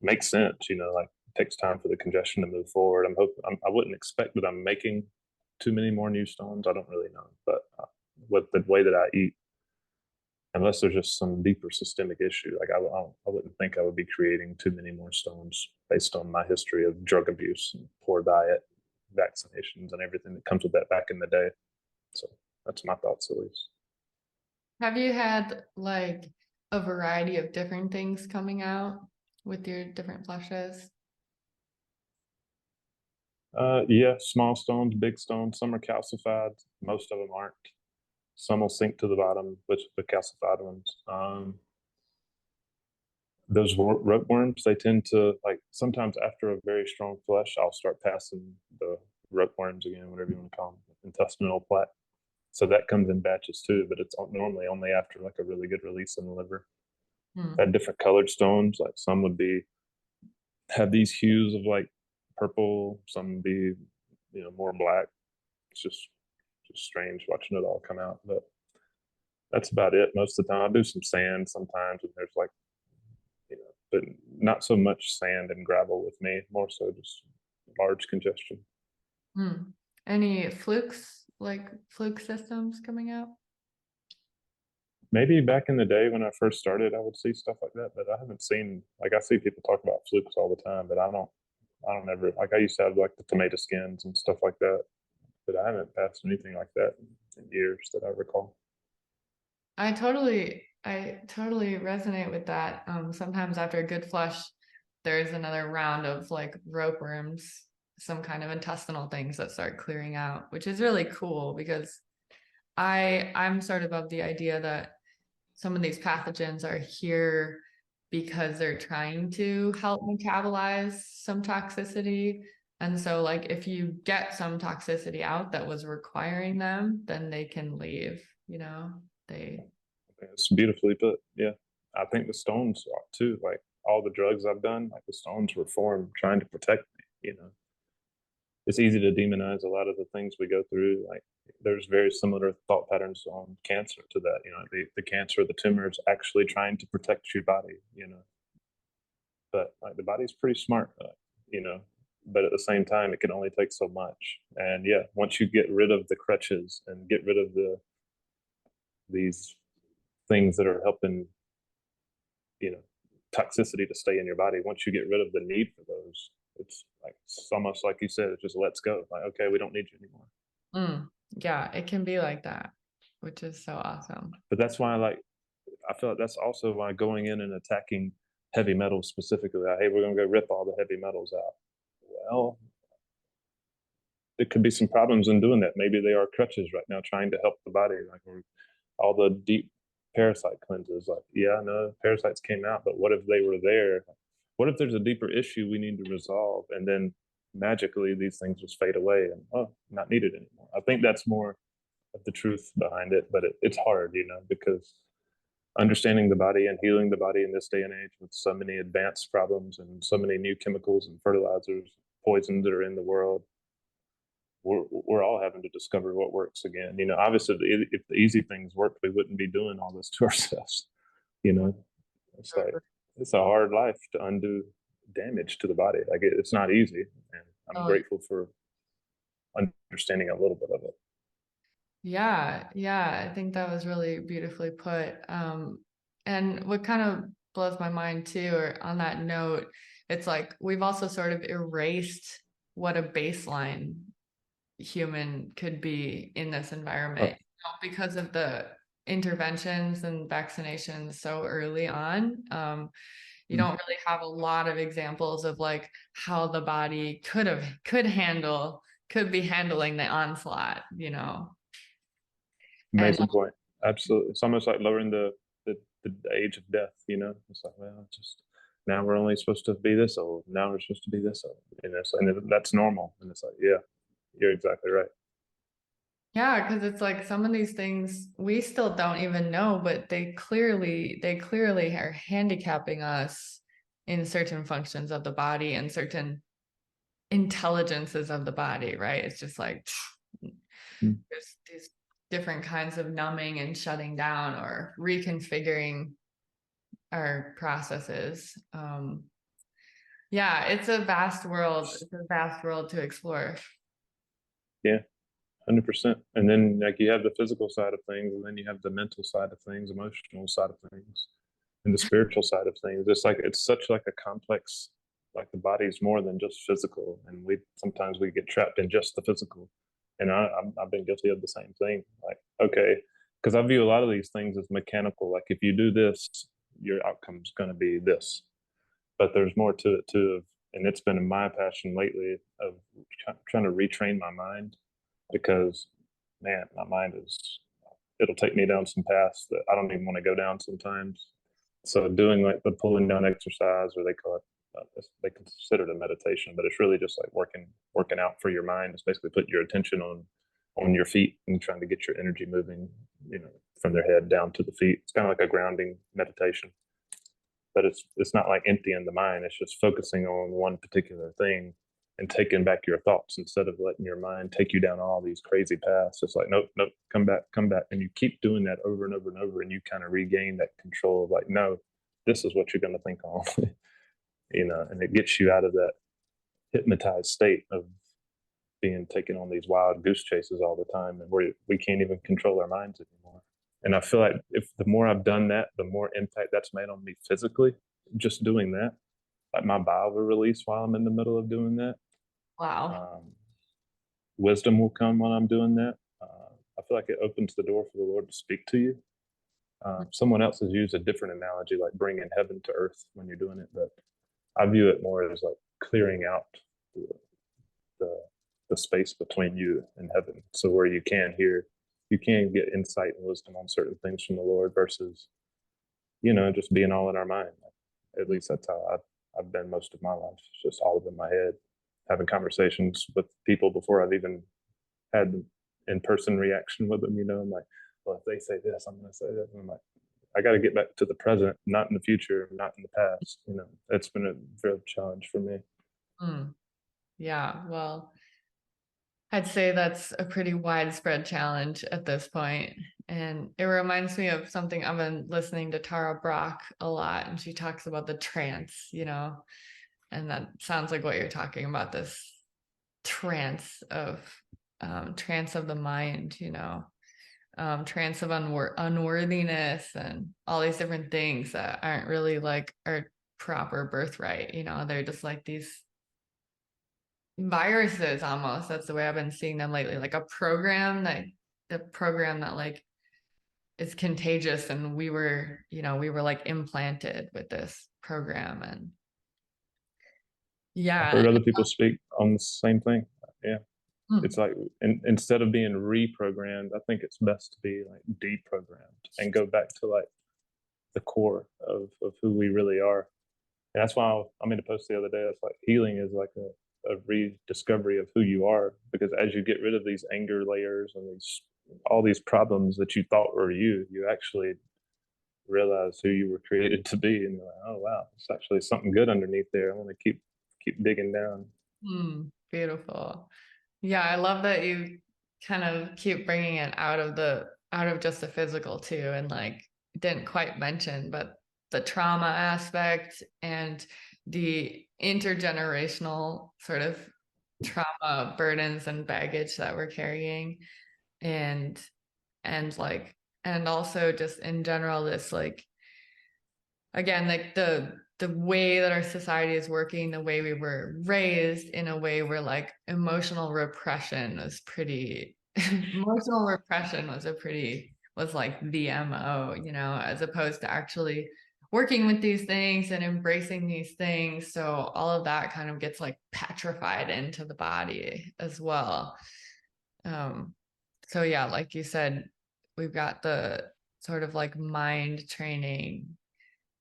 makes sense, like it takes time for the congestion to move forward. I wouldn't expect that I'm making too many more new stones. I don't really know, but with the way that I eat, unless there's just some deeper systemic issue, like I wouldn't think I would be creating too many more stones based on my history of drug abuse and poor diet, vaccinations, and everything that comes with that back in the day. So that's my thoughts, at least. Have you had like a variety of different things coming out with your different flushes? Yeah, small stones, big stones. Some are calcified. Most of them aren't. Some will sink to the bottom, which the calcified ones. those rope worms, they tend to, like, sometimes after a very strong flush, I'll start passing the rope worms again, whatever you want to call them, intestinal plaque. So that comes in batches too, but it's normally only after like a really good release in the liver. Hmm. Had different colored stones, like some would be have these hues of like purple, some would be, more black. It's just strange watching it all come out, but that's about it most of the time. I do some sand sometimes, and there's like, but not so much sand and gravel with me, more so just large congestion. Hmm. Any flukes, like fluke systems coming out? Maybe back in the day when I first started, I would see stuff like that, but I haven't seen, like, I see people talk about flukes all the time, but I don't ever, like, I used to have like the tomato skins and stuff like that, but I haven't passed anything like that in years that I recall. I totally resonate with that. Sometimes after a good flush, there's another round of like rope worms, some kind of intestinal things that start clearing out, which is really cool because I'm sort of the idea that some of these pathogens are here because they're trying to help metabolize some toxicity. And so like if you get some toxicity out that was requiring them, then they can leave, they It's beautifully put. Yeah. I think the stones are too, like all the drugs I've done, like the stones were formed trying to protect me. It's easy to demonize a lot of the things we go through. Like there's very similar thought patterns on cancer to that. The cancer, the tumor is actually trying to protect your body. But like the body's pretty smart, you know. But at the same time, it can only take so much. And yeah, once you get rid of the crutches and get rid of these things that are helping, you know, toxicity to stay in your body, once you get rid of the need for those, it's almost like you said, it just lets go. Like, okay, we don't need you anymore. Yeah, it can be like that, which is so awesome. But that's why, like, I feel like that's also why going in and attacking heavy metals specifically, like, hey, we're going to go rip all the heavy metals out. Well, there could be some problems in doing that. Maybe they are crutches right now trying to help the body, like all the deep parasite cleanses. Like, yeah, no, parasites came out, but what if they were there? What if there's a deeper issue we need to resolve, and then magically these things just fade away and not needed anymore? I think that's more of the truth behind it, but it's hard, because understanding the body and healing the body in this day and age with so many advanced problems and so many new chemicals and fertilizers, poisons that are in the world, we're all having to discover what works again. Obviously, if the easy things worked, we wouldn't be doing all this to ourselves. You know, it's like it's a hard life to undo damage to the body. Like it's not easy, and I'm Oh, grateful for understanding a little bit of it. yeah, I think that was really beautifully put. And what kind of blows my mind too, or on that note, it's like we've also sort of erased what a baseline human could be in this environment, Oh, because of the interventions and vaccinations so early on. You mm, don't really have a lot of examples of like how the body could be handling the onslaught. And amazing point. Absolutely, it's almost like lowering the age of death. It's like, well, just now we're only supposed to be this old. Now we're supposed to be this old. And that's normal. And it's like, yeah, you're exactly right. yeah, because it's like some of these things we still don't even know, but they clearly are handicapping us in certain functions of the body and certain intelligences of the body, right? It's just like Mm. there's these different kinds of numbing and shutting down or reconfiguring our processes. Yeah, it's a vast world. It's a vast world to explore. Yeah, 100%. And then like you have the physical side of things, and then you have the mental side of things, emotional side of things, and the spiritual side of things. It's such like a complex. Like the body's more than just physical, and we sometimes we get trapped in just the physical. And I've been guilty of the same thing. Like, okay, because I view a lot of these things as mechanical. Like if you do this, your outcome's going to be this. But there's more to it too. And it's been my passion lately of trying to retrain my mind, because man, my mind it'll take me down some paths that I don't even want to go down sometimes. So doing like the pulling down exercise, or they call it, they consider it a meditation, but it's really just like working out for your mind. It's basically putting your attention on your feet and trying to get your energy moving, from their head down to the feet. It's kind of like a grounding meditation, but it's not like emptying the mind. It's just focusing on one particular thing and taking back your thoughts instead of letting your mind take you down all these crazy paths. It's like, nope, nope, come back, come back. And you keep doing that over and over and over, and you kind of regain that control of like, no, this is what you're going to think on, and it gets you out of that hypnotized state of being taken on these wild goose chases all the time, and we can't even control our minds anymore. And I feel like if the more I've done that, the more impact that's made on me physically, just doing that. Like my bile will release while I'm in the middle of doing that. Wow. Wisdom will come when I'm doing that. I feel like it opens the door for the Lord to speak to you. Someone else has used a different analogy, like bringing heaven to earth when you're doing it, but I view it more as like clearing out the, the space between you and heaven. So where you can get insight and wisdom on certain things from the Lord versus, just being all in our mind. At least that's how I've been most of my life. It's just all in my head, having conversations with people before I've even had in-person reaction with them. I'm like, well, if they say this, I'm going to say that. And I'm like, I got to get back to the present, not in the future, not in the past. It's been a real challenge for me. Yeah, well, I'd say that's a pretty widespread challenge at this point. And it reminds me of something. I've been listening to Tara Brach a lot, and she talks about the trance, and that sounds like what you're talking about, this trance of the mind, trance of unworthiness and all these different things that aren't really like our proper birthright. They're just like these viruses almost. That's the way I've been seeing them lately, like a program that like is contagious, and we were like implanted with this program. And I've yeah. heard other people speak on the same thing. Yeah. Hmm. It's like instead of being reprogrammed, I think it's best to be like deprogrammed and go back to like the core of who we really are. And that's why I made a post the other day. It's like healing is like a rediscovery of who you are, because as you get rid of these anger layers and all these problems that you thought were you actually realize who you were created to be, and you're like, oh wow, it's actually something good underneath there. I want to keep digging down. Beautiful. Yeah, I love that you kind of keep bringing it out of just the physical too, and like didn't quite mention, but the trauma aspect and the intergenerational sort of trauma burdens and baggage that we're carrying, and like, and also just in general, this like, again, like the way that our society is working, the way we were raised, in a way where like emotional repression was like the MO, as opposed to actually working with these things and embracing these things. So all of that kind of gets like petrified into the body as well. So yeah, like you said, we've got the sort of like mind training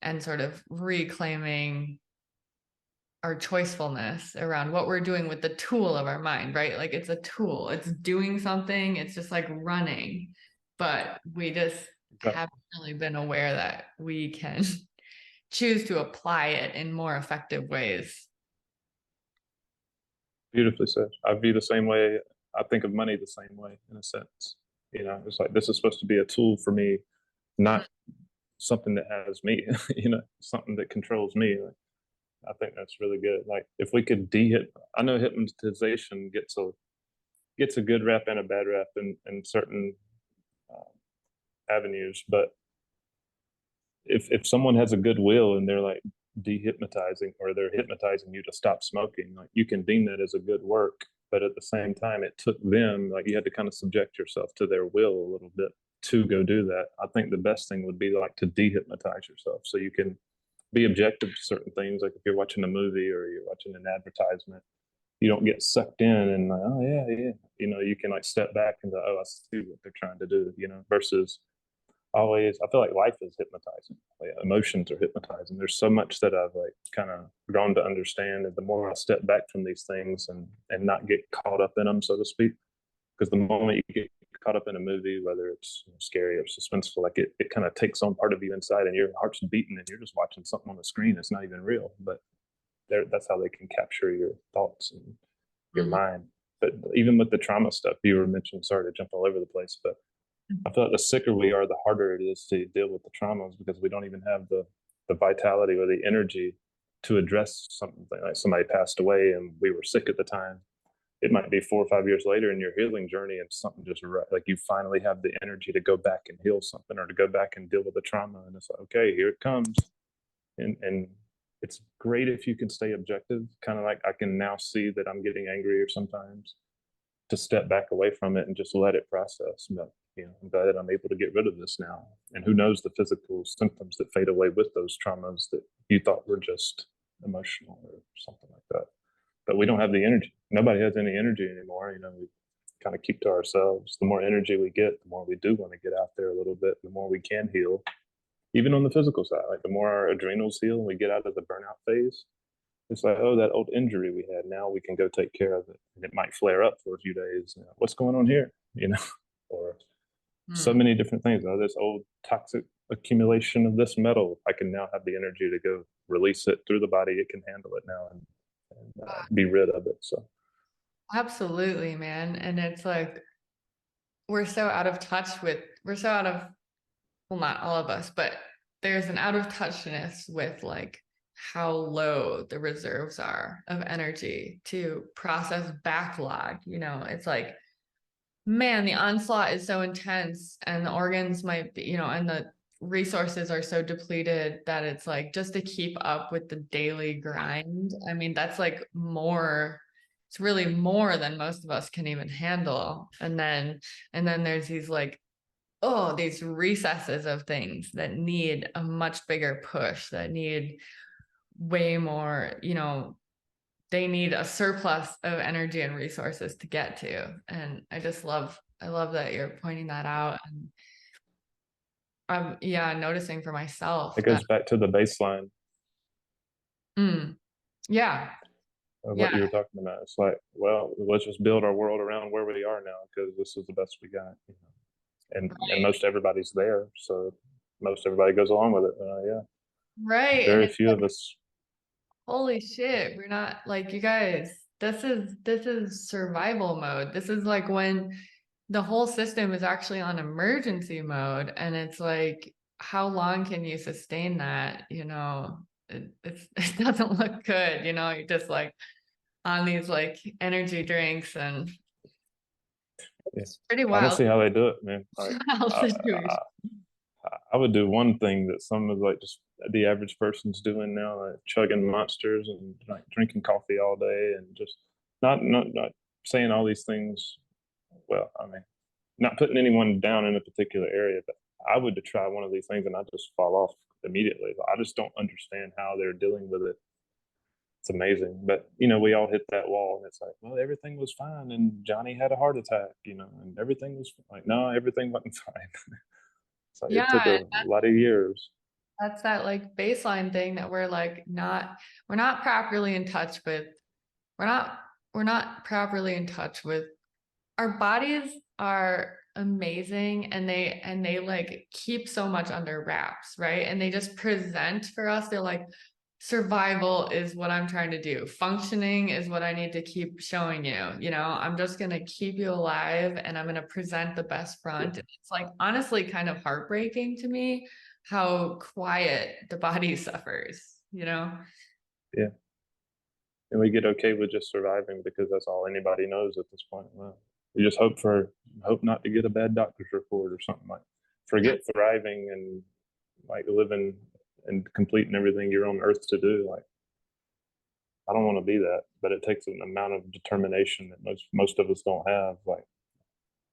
and sort of reclaiming our choicefulness around what we're doing with the tool of our mind, right? Like it's a tool, it's doing something, it's just like running, but we just haven't really been aware that we can choose to apply it in more effective ways. Beautifully said. I view the same way. I think of money the same way, in a sense. It's like this is supposed to be a tool for me, not something that has me. Something that controls me. Like, I think that's really good. Like if we could I know hypnotization gets a good rap and a bad rap in certain avenues, but if someone has a good will and they're like dehypnotizing, or they're hypnotizing you to stop smoking, like you can deem that as a good work. But at the same time, it took them, like you had to kind of subject yourself to their will a little bit to go do that. I think the best thing would be like to dehypnotize yourself so you can be objective to certain things. Like if you're watching a movie or you're watching an advertisement, you don't get sucked in and like, oh yeah, yeah. You can like step back and go, oh, I see what they're trying to do, versus always, I feel like life is hypnotizing. Like emotions are hypnotizing. There's so much that I've like kind of grown to understand, and the more I step back from these things and not get caught up in them, so to speak, because the moment you get caught up in a movie, whether it's scary or suspenseful, like it kind of takes on part of you inside, and your heart's beating, and you're just watching something on the screen. It's not even real, but that's how they can capture your thoughts and your Mhm. mind. But even with the trauma stuff you were mentioning, sorry to jump all over the place, but I feel like the sicker we are, the harder it is to deal with the traumas because we don't even have the vitality or the energy to address something like somebody passed away and we were sick at the time. It might be 4 or 5 years later in your healing journey and something just like you finally have the energy to go back and heal something or to go back and deal with the trauma. And it's like, okay, here it comes. And it's great if you can stay objective, kind of like I can now see that I'm getting angrier sometimes, to step back away from it and just let it process. But I'm glad I'm able to get rid of this now. And who knows the physical symptoms that fade away with those traumas that you thought were just emotional or something like that. But we don't have the energy. Nobody has any energy anymore. We kind of keep to ourselves. The more energy we get, the more we do want to get out there a little bit, the more we can heal. Even on the physical side, like the more our adrenals heal and we get out of the burnout phase, it's like, oh, that old injury we had, now we can go take care of it. And it might flare up for a few days. What's going on here? Or so Mm. many different things. This old toxic accumulation of this metal, I can now have the energy to go release it through the body. It can handle it now and be rid of it. So, Absolutely, man. And it's like we're so out of, well, not all of us, but there's an out of touchness with like how low the reserves are of energy to process backlog. It's like, man, the onslaught is so intense and the organs might be, and the resources are so depleted that it's like just to keep up with the daily grind. I mean, that's like more, it's really more than most of us can even handle. And then there's these like, oh, these recesses of things that need a much bigger push, that need way more, they need a surplus of energy and resources to get to. And I love that you're pointing that out. And I'm, yeah, noticing for myself it that, goes back to the baseline mm, yeah, of yeah, what you were talking about. It's like, well, let's just build our world around where we are now because this is the best we got. And most everybody's there, so most everybody goes along with it. Yeah, right. And very it's few like, of us. holy shit, we're not like, you guys, this is survival mode. This is like when the whole system is actually on emergency mode, and it's like, how long can you sustain that? It doesn't look good. You're just like on these like energy drinks, and Yeah. it's pretty I don't wild, see how they do it, man. Like, wild I, situation. I, I would do one thing that some of like just the average person's doing now, like chugging monsters and like drinking coffee all day and just not saying all these things. Well, I mean, not putting anyone down in a particular area, but I would try one of these things and I just fall off immediately. I just don't understand how they're dealing with it. It's amazing, but we all hit that wall, and it's like, well, everything was fine, and Johnny had a heart attack, and everything was like, no, everything wasn't fine. So it took Yeah, a lot of years. that's that like baseline thing that we're not properly in touch with. We're not we're not properly in touch with. Our bodies are amazing, and they like keep so much under wraps, right? And they just present for us. They're like, survival is what I'm trying to do. Functioning is what I need to keep showing you. I'm just going to keep you alive, and I'm going to present the best Yeah, front. It's like honestly kind of heartbreaking to me how quiet the body suffers. yeah. And we get okay with just surviving because that's all anybody knows at this point. Well, you just hope not to get a bad doctor's report or something like. Forget thriving and like living and completing everything you're on earth to do. Like I don't want to be that, but it takes an amount of determination that most of us don't have. Like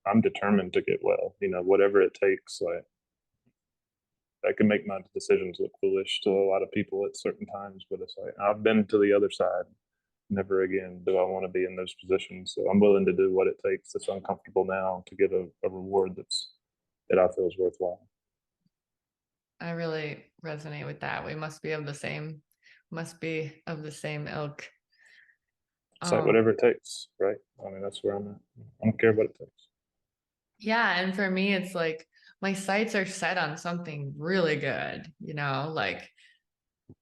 I'm determined to get well, whatever it takes. Like that can make my decisions look foolish to a lot of people at certain times, but it's like I've been to the other side. Never again do I want to be in those positions. So I'm willing to do what it takes that's uncomfortable now to get a reward that I feel is worthwhile. I really resonate with that. We must be of the same ilk. It's like Um, whatever it takes, right? I mean, that's where I'm at. I don't care what it takes. yeah, and for me, it's like my sights are set on something really good, like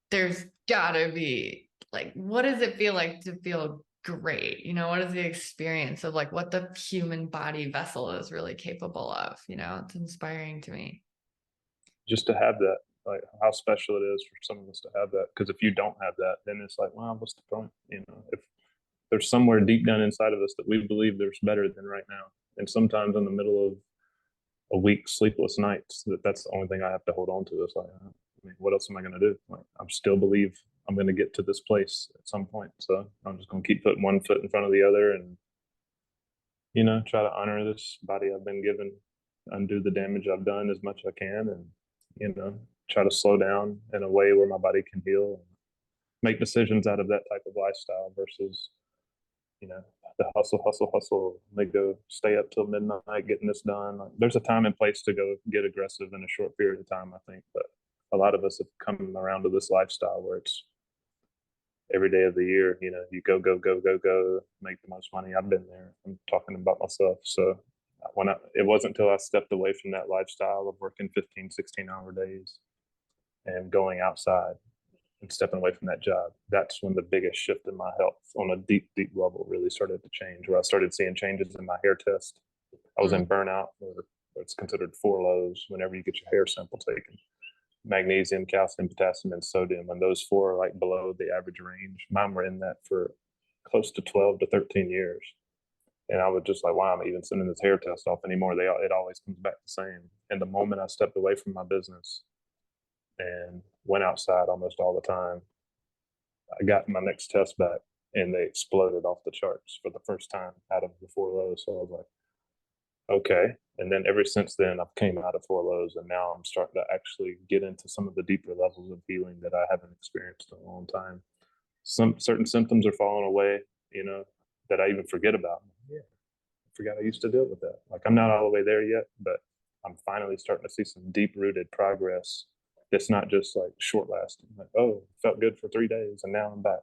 there's gotta be like, what does it feel like to feel great? What is the experience of like what the human body vessel is really capable of? It's inspiring to me. Just to have that, like how special it is for some of us to have that. Because if you don't have that, then it's like, well, what's the point? If there's somewhere deep down inside of us that we believe there's better than right now, and sometimes in the middle of a week sleepless nights, that's the only thing I have to hold on to. It's like, I mean, what else am I going to do? Like, I still believe I'm going to get to this place at some point. So I'm just going to keep putting one foot in front of the other and, try to honor this body I've been given, undo the damage I've done as much as I can, and, try to slow down in a way where my body can heal and make decisions out of that type of lifestyle versus, the hustle, hustle, hustle. They go stay up till midnight getting this done. Like, there's a time and place to go get aggressive in a short period of time, I think. But a lot of us have come around to this lifestyle where it's every day of the year, you go, go, go, go, go, make the most money. I've been there. I'm talking about myself. So it wasn't until I stepped away from that lifestyle of working 15, 16-hour days and going outside and stepping away from that job, that's when the biggest shift in my health on a deep, deep level really started to change, where I started seeing changes in my hair test. I was in burnout, or it's considered 4 lows whenever you get your hair sample taken. Magnesium, calcium, potassium, and sodium. When those four are like below the average range, mine were in that for close to 12 to 13 years. And I was just like, why am I even sending this hair test off anymore? It always comes back the same. And the moment I stepped away from my business and went outside almost all the time, I got my next test back and they exploded off the charts for the first time out of the 4 lows. So I was like, okay. And then ever since then, I've came out of 4 lows, and now I'm starting to actually get into some of the deeper levels of healing that I haven't experienced in a long time. Some certain symptoms are falling away, that I even forget about. Yeah, I forgot I used to deal with that. Like, I'm not all the way there yet, but I'm finally starting to see some deep rooted progress. It's not just like short lasting, like, oh, felt good for 3 days and now I'm back.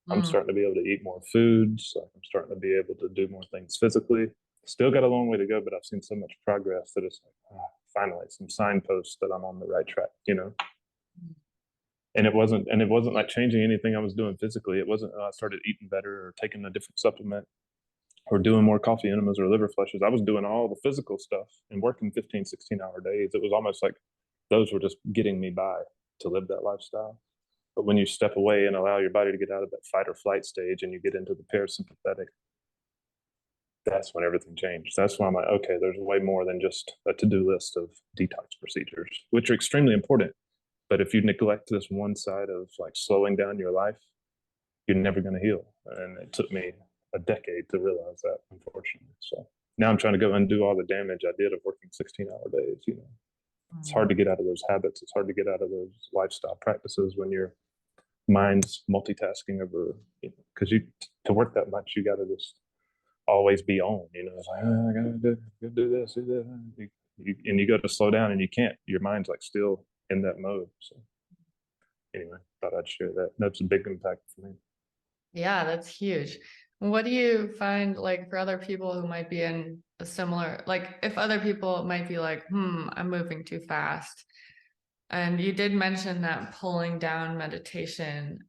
I'm Mm. starting to be able to eat more foods. I'm starting to be able to do more things physically. Still got a long way to go, but I've seen so much progress that it's like, finally, some signposts that I'm on the right track. And it wasn't like changing anything I was doing physically. It wasn't, I started eating better or taking a different supplement or doing more coffee enemas or liver flushes. I was doing all the physical stuff and working 15, 16-hour days. It was almost like those were just getting me by to live that lifestyle. But when you step away and allow your body to get out of that fight or flight stage and you get into the parasympathetic, that's when everything changed. That's why I'm like, okay, there's way more than just a to-do list of detox procedures, which are extremely important. But if you neglect this one side of like slowing down your life, you're never going to heal. And it took me a decade to realize that, unfortunately. So now I'm trying to go undo all the damage I did of working 16-hour days. It's hard to get out of those habits. It's hard to get out of those lifestyle practices when your mind's multitasking over, because to work that much, you got to just always be on. It's like, oh, I gotta do this, do that. And you go to slow down and you can't. Your mind's like still in that mode. So anyway, thought I'd share that. That's a big impact for me. Yeah, that's huge. What do you find like for other people who might be in a similar, like if other people might be like, I'm moving too fast. And you did mention that pulling down meditation.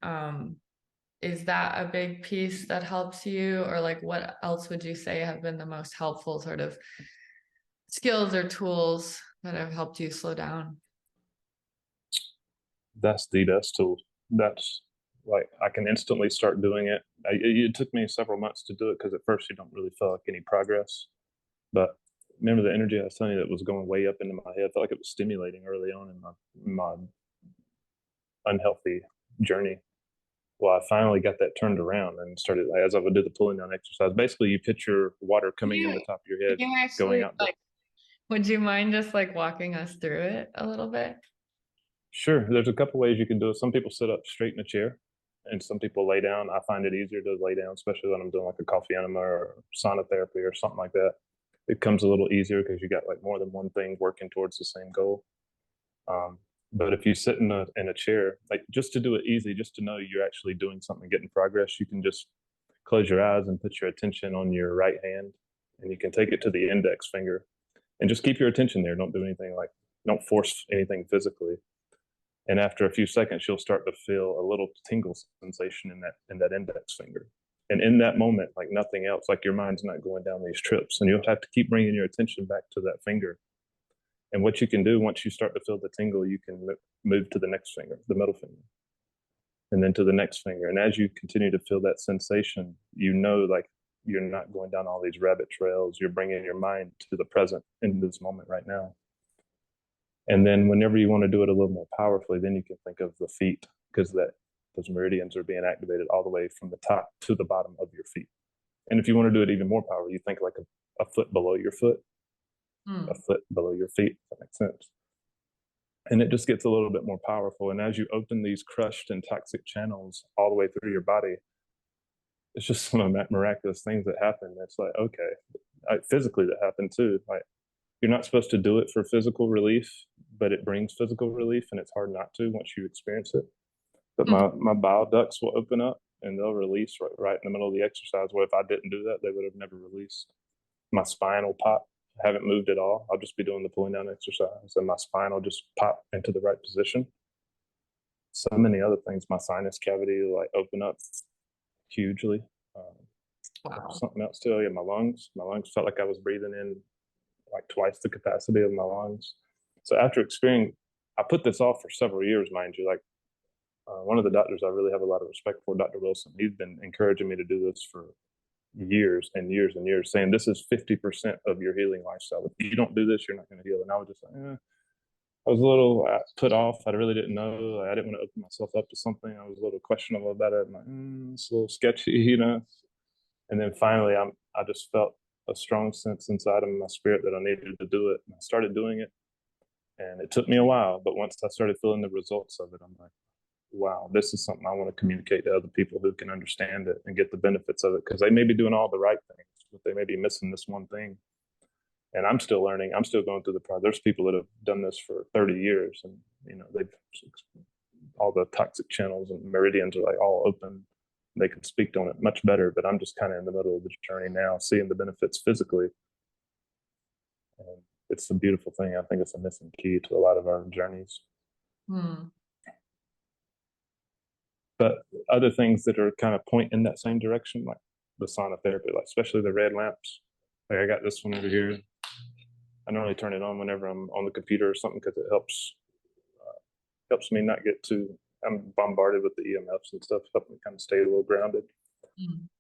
Is that a big piece that helps you? Or like what else would you say have been the most helpful sort of skills or tools that have helped you slow down? That's the best tool. That's like I can instantly start doing it. It took me several months to do it because at first you don't really feel like any progress. But remember the energy I was telling you that was going way up into my head. I felt like it was stimulating early on in my unhealthy journey. Well, I finally got that turned around and started, as I would do the pulling down exercise. Basically, you picture water coming in the top of your Can head, you going actually out. like, would you mind just like walking us through it a little bit? Sure, there's a couple ways you can do it. Some people sit up straight in a chair, and some people lay down. I find it easier to lay down, especially when I'm doing like a coffee enema or sauna therapy or something like that. It comes a little easier because you got like more than one thing working towards the same goal. But if you sit in a chair, like just to do it easy, just to know you're actually doing something, getting progress, you can just close your eyes and put your attention on your right hand, and you can take it to the index finger, and just keep your attention there. Don't do anything like, don't force anything physically. And after a few seconds, you'll start to feel a little tingle sensation in that index finger. And in that moment, like nothing else, like your mind's not going down these trips, and you'll have to keep bringing your attention back to that finger. And what you can do once you start to feel the tingle, you can move to the next finger, the middle finger, and then to the next finger. And as you continue to feel that sensation, you know, like you're not going down all these rabbit trails. You're bringing your mind to the present, in this moment right now. And then whenever you want to do it a little more powerfully, then you can think of the feet, because those meridians are being activated all the way from the top to the bottom of your feet. And if you want to do it even more powerful, you think like a foot below your foot, a foot below your feet, if that makes sense. And it just gets a little bit more powerful. And as you open these crushed and toxic channels all the way through your body, it's just some of the miraculous things that happen. It's like, okay, physically that happened too. Like, you're not supposed to do it for physical relief, but it brings physical relief, and it's hard not to once you experience it. But my bile ducts will open up and they'll release right in the middle of the exercise. Well, if I didn't do that, they would have never released. My spine will pop. I haven't moved at all. I'll just be doing the pulling down exercise, and my spine will just pop into the right position. So many other things. My sinus cavity will like open up hugely. Wow. Something else too. Yeah, my lungs. My lungs felt like I was breathing in like twice the capacity of my lungs. So after experiencing, I put this off for several years, mind you. Like one of the doctors I really have a lot of respect for, Dr. Wilson, he's been encouraging me to do this for years and years and years, saying this is 50% of your healing lifestyle. If you don't do this, you're not going to heal. And I was just like, I was a little put off. I really didn't know. I didn't want to open myself up to something. I was a little questionable about it. I'm like, it's a little sketchy, you know. And then finally, I just felt a strong sense inside of my spirit that I needed to do it. And I started doing it, and it took me a while. But once I started feeling the results of it, I'm like, wow, this is something I want to communicate to other people who can understand it and get the benefits of it, because they may be doing all the right things, but they may be missing this one thing. And I'm still learning. I'm still going through the process. There's people that have done this for 30 years, and you know, they've all the toxic channels and meridians are like all open. They can speak on it much better, but I'm just kind of in the middle of the journey now, seeing the benefits physically. And it's a beautiful thing. I think it's a missing key to a lot of our journeys. But other things that are kind of point in that same direction, like the sauna therapy, like especially the red lamps. Like I got this one over here. I normally turn it on whenever I'm on the computer or something, because it helps me not get too, I'm bombarded with the EMFs and stuff, help me kind of stay a little grounded.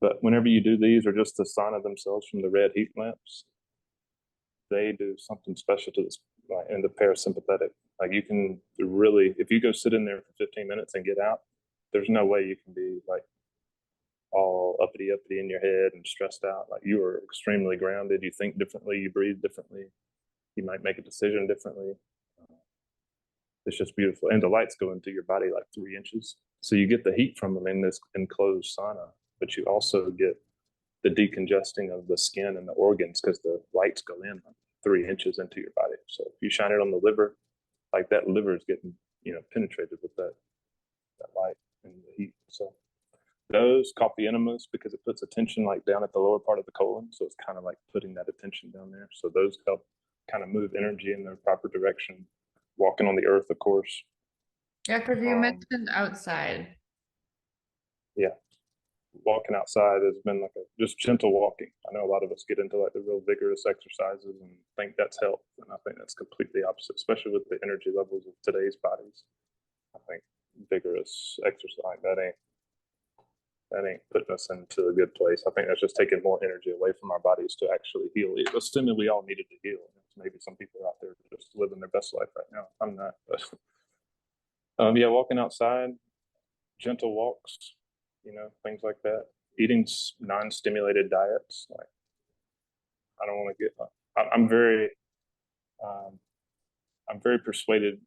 But whenever you do these, or just the sauna themselves from the red heat lamps, they do something special to this, like in the parasympathetic. Like you can really, if you go sit in there for 15 minutes and get out, there's no way you can be like all uppity in your head and stressed out. Like you are extremely grounded. You think differently. You breathe differently. You might make a decision differently. It's just beautiful. And the lights go into your body like 3 inches. So you get the heat from them in this enclosed sauna, but you also get the decongesting of the skin and the organs, because the lights go in like 3 inches into your body. So if you shine it on the liver, like that liver is getting, you know, penetrated with that light and the heat. So those coffee enemas, because it puts attention like down at the lower part of the colon. So it's kind of like putting that attention down there. So those help kind of move energy in the proper direction. Walking on the earth, of course. Yeah, because you mentioned outside. Yeah. Walking outside has been like just gentle walking. I know a lot of us get into like the real vigorous exercises and think that's health. And I think that's completely opposite, especially with the energy levels of today's bodies. I think vigorous exercise like that ain't putting us into a good place. I think that's just taking more energy away from our bodies to actually heal. Assuming we all needed to heal. Maybe some people out there just living their best life right now. I'm not, but yeah, walking outside, gentle walks, you know, things like that. Eating non-stimulated diets. Like, I don't want to get. I'm very persuaded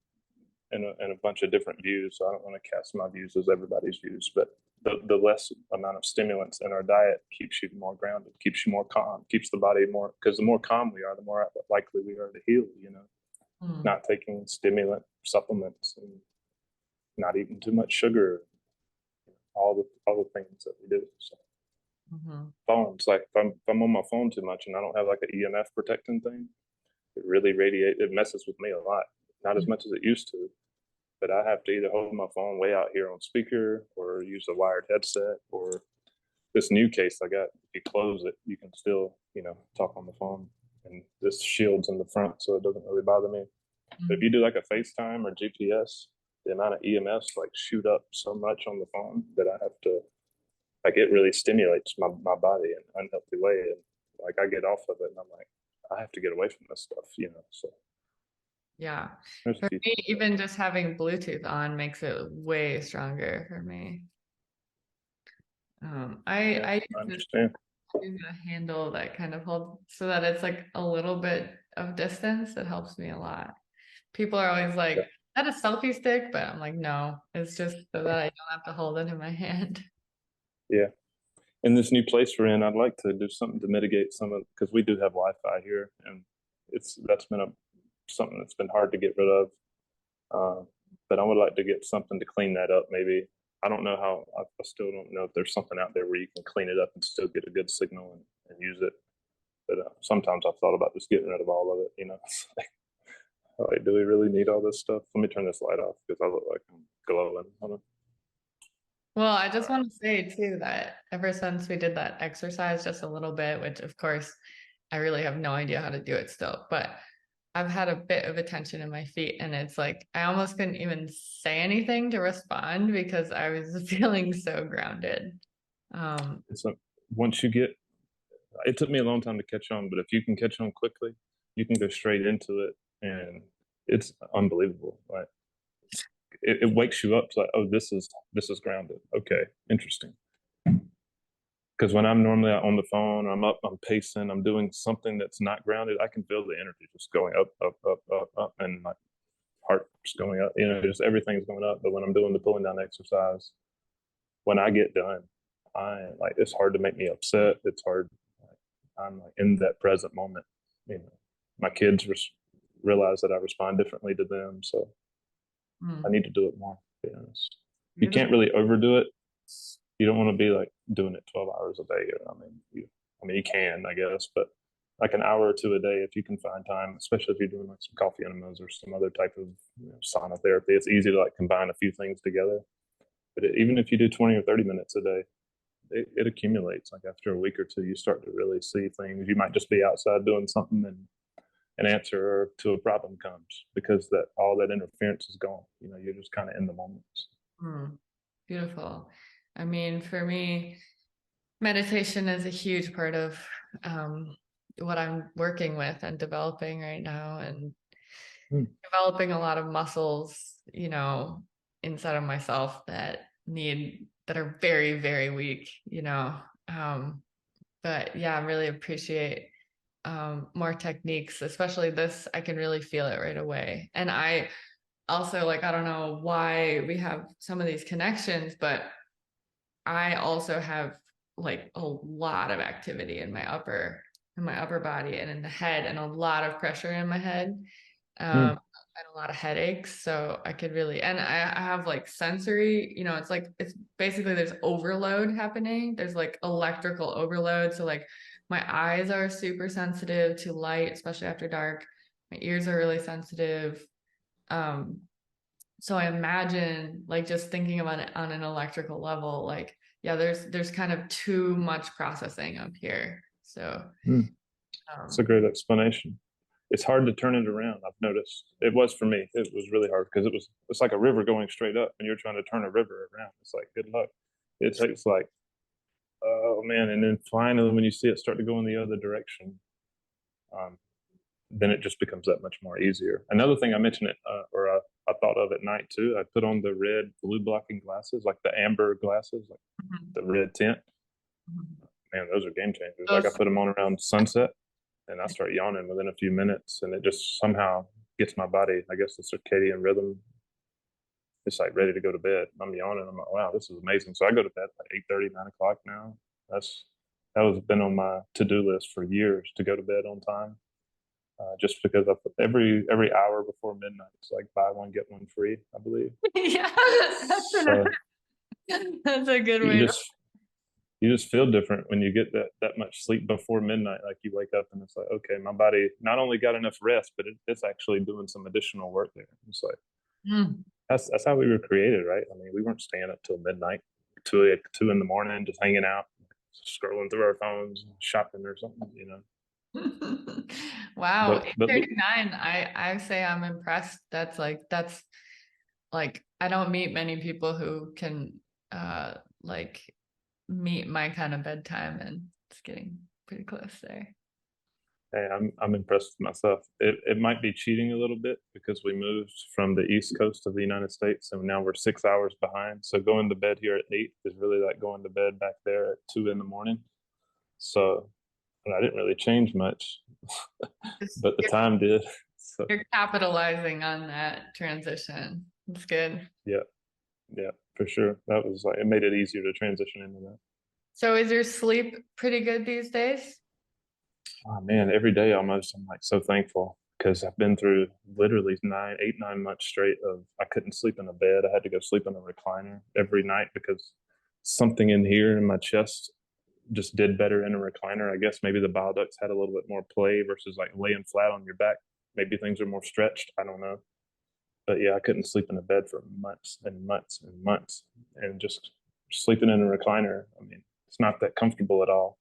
in a bunch of different views. So I don't want to cast my views as everybody's views, but the less amount of stimulants in our diet keeps you more grounded, keeps you more calm, keeps the body more, because the more calm we are, the more likely we are to heal, you know. not taking stimulant supplements and not eating too much sugar, all the things that we do. So phones, like if I'm on my phone too much and I don't have like an EMF protecting thing, it really it messes with me a lot. Not as much as it used to, but I have to either hold my phone way out here on speaker or use a wired headset, or this new case I got. If you close it, you can still, talk on the phone, and this shield's in the front, so it doesn't really bother me. But if you do like a FaceTime or GPS, the amount of EMFs like shoot up so much on the phone that I have to, like, it really stimulates my body in an unhealthy way. And like I get off of it and I'm like, I have to get away from this stuff, so. Yeah. There's a For few me, things. even just having Bluetooth on makes it way stronger for me. Yeah, I I use understand. a handle that kind of holds so that it's like a little bit of distance. It helps me a lot. People are always like, Yeah. "Is that a selfie stick?" But I'm like, no, it's just so that I don't have to hold it in my hand. Yeah. In this new place we're in, I'd like to do something to mitigate some of, because we do have Wi-Fi here, and that's been something that's been hard to get rid of. But I would like to get something to clean that up. Maybe I don't know how. I still don't know if there's something out there where you can clean it up and still get a good signal and use it. But sometimes I've thought about just getting rid of all of it. It's like, do we really need all this stuff? Let me turn this light off because I look like I'm glowing. Hold on. Well, I just want to say too that ever since we did that exercise just a little bit, which of course I really have no idea how to do it still, but I've had a bit of a tension in my feet, and it's like I almost couldn't even say anything to respond because I was feeling so grounded. It's a, once you get, it took me a long time to catch on, but if you can catch on quickly, you can go straight into it, and it's unbelievable. Like it wakes you up. It's like, oh, this is grounded. Okay, interesting. Because when I'm normally on the phone, I'm up, I'm pacing, I'm doing something that's not grounded, I can feel the energy just going up, up, up, up, up, and my heart's going up. Just everything's going up. But when I'm doing the pulling down exercise, when I get done, I like, it's hard to make me upset. It's hard. I'm like in that present moment. My kids realize that I respond differently to them, so I need to do it more. To be honest, you can't really overdo it. You don't want to be like doing it 12 hours a day. You can, I guess, but like an hour or two a day, if you can find time, especially if you're doing like some coffee enemas or some other type of sauna therapy, it's easy to like combine a few things together. But even if you do 20 or 30 minutes a day, it accumulates. Like after a week or two, you start to really see things. You might just be outside doing something and an answer to a problem comes because that all that interference is gone. You're just kind of in the moment. Beautiful. I mean, for me, meditation is a huge part of what I'm working with and developing right now, and developing a lot of muscles, inside of myself that are very, very weak. But yeah, I really appreciate more techniques, especially this. I can really feel it right away. And I also, like, I don't know why we have some of these connections, but I also have like a lot of activity in my upper body and in the head, and a lot of pressure in my head. Mm. And a lot of headaches. So I could really, and I have like sensory, it's like, it's basically there's overload happening. There's like electrical overload. So like my eyes are super sensitive to light, especially after dark. My ears are really sensitive. So I imagine, like, just thinking about it on an electrical level, like, yeah, there's kind of too much processing up here. So It's a great explanation. It's hard to turn it around. I've noticed it was for me. It was really hard because it's like a river going straight up, and you're trying to turn a river around. It's like good luck. It takes like, oh man, and then finally when you see it start to go in the other direction, um, then it just becomes that much more easier. Another thing I mentioned or I thought of at night too. I put on the red blue blocking glasses, like the amber glasses, like the red tint. Man, those are game changers. Like I put them on around sunset, and I start yawning within a few minutes, and it just somehow gets my body, I guess, the circadian rhythm. It's like ready to go to bed. I'm yawning. I'm like, wow, this is amazing. So I go to bed like 8:30, 9 o'clock now. That was been on my to-do list for years, to go to bed on time. just because every hour before midnight it's like buy one get one free, I believe. Yeah, So that's a good you way. just you just feel different when you get that much sleep before midnight. Like you wake up and it's like, okay, my body not only got enough rest, but it's actually doing some additional work there. It's like Mm. that's how we were created, right? I mean, we weren't staying up till midnight, two in the morning, just hanging out, scrolling through our phones, shopping or something, you know. Wow, But 8:39. I say I'm impressed. That's like I don't meet many people who can like meet my kind of bedtime, and it's getting pretty close there. hey, I'm impressed with myself. It might be cheating a little bit because we moved from the East Coast of the United States and now we're 6 hours behind. So going to bed here at 8 is really like going to bed back there at 2 in the morning. So I didn't really change much, Just, but the time did. So you're capitalizing on that transition. It's good. yeah, yeah, for sure. That was like it made it easier to transition into that. So is your sleep pretty good these days? Oh man, every day almost I'm like so thankful because I've been through literally 9 months straight of I couldn't sleep in a bed. I had to go sleep in a recliner every night because something in here in my chest just did better in a recliner. I guess maybe the bile ducts had a little bit more play versus like laying flat on your back. Maybe things are more stretched. I don't know. But yeah, I couldn't sleep in a bed for months and months and months. And just sleeping in a recliner, I mean, it's not that comfortable at all.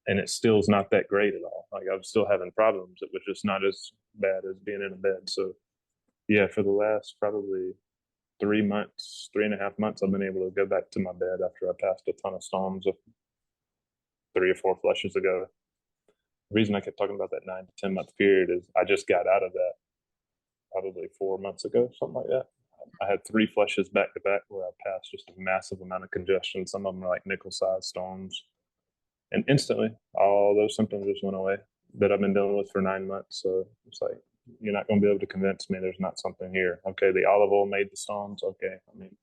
And it still is not that great at all. Like I'm still having problems. It was just not as bad as being in a bed. So yeah, for the last probably 3 months, 3.5 months, I've been able to go back to my bed after I passed a ton of storms 3 or 4 flushes ago. The reason I kept talking about that 9 to 10 month period is I just got out of that probably 4 months ago, something like that. I had 3 flushes back to back where I passed just a massive amount of congestion. Some of them are like nickel-sized stones, and instantly all those symptoms just went away that I've been dealing with for 9 months. So it's like you're not going to be able to convince me there's not something here. Okay, the olive oil made the stones. Okay, I mean,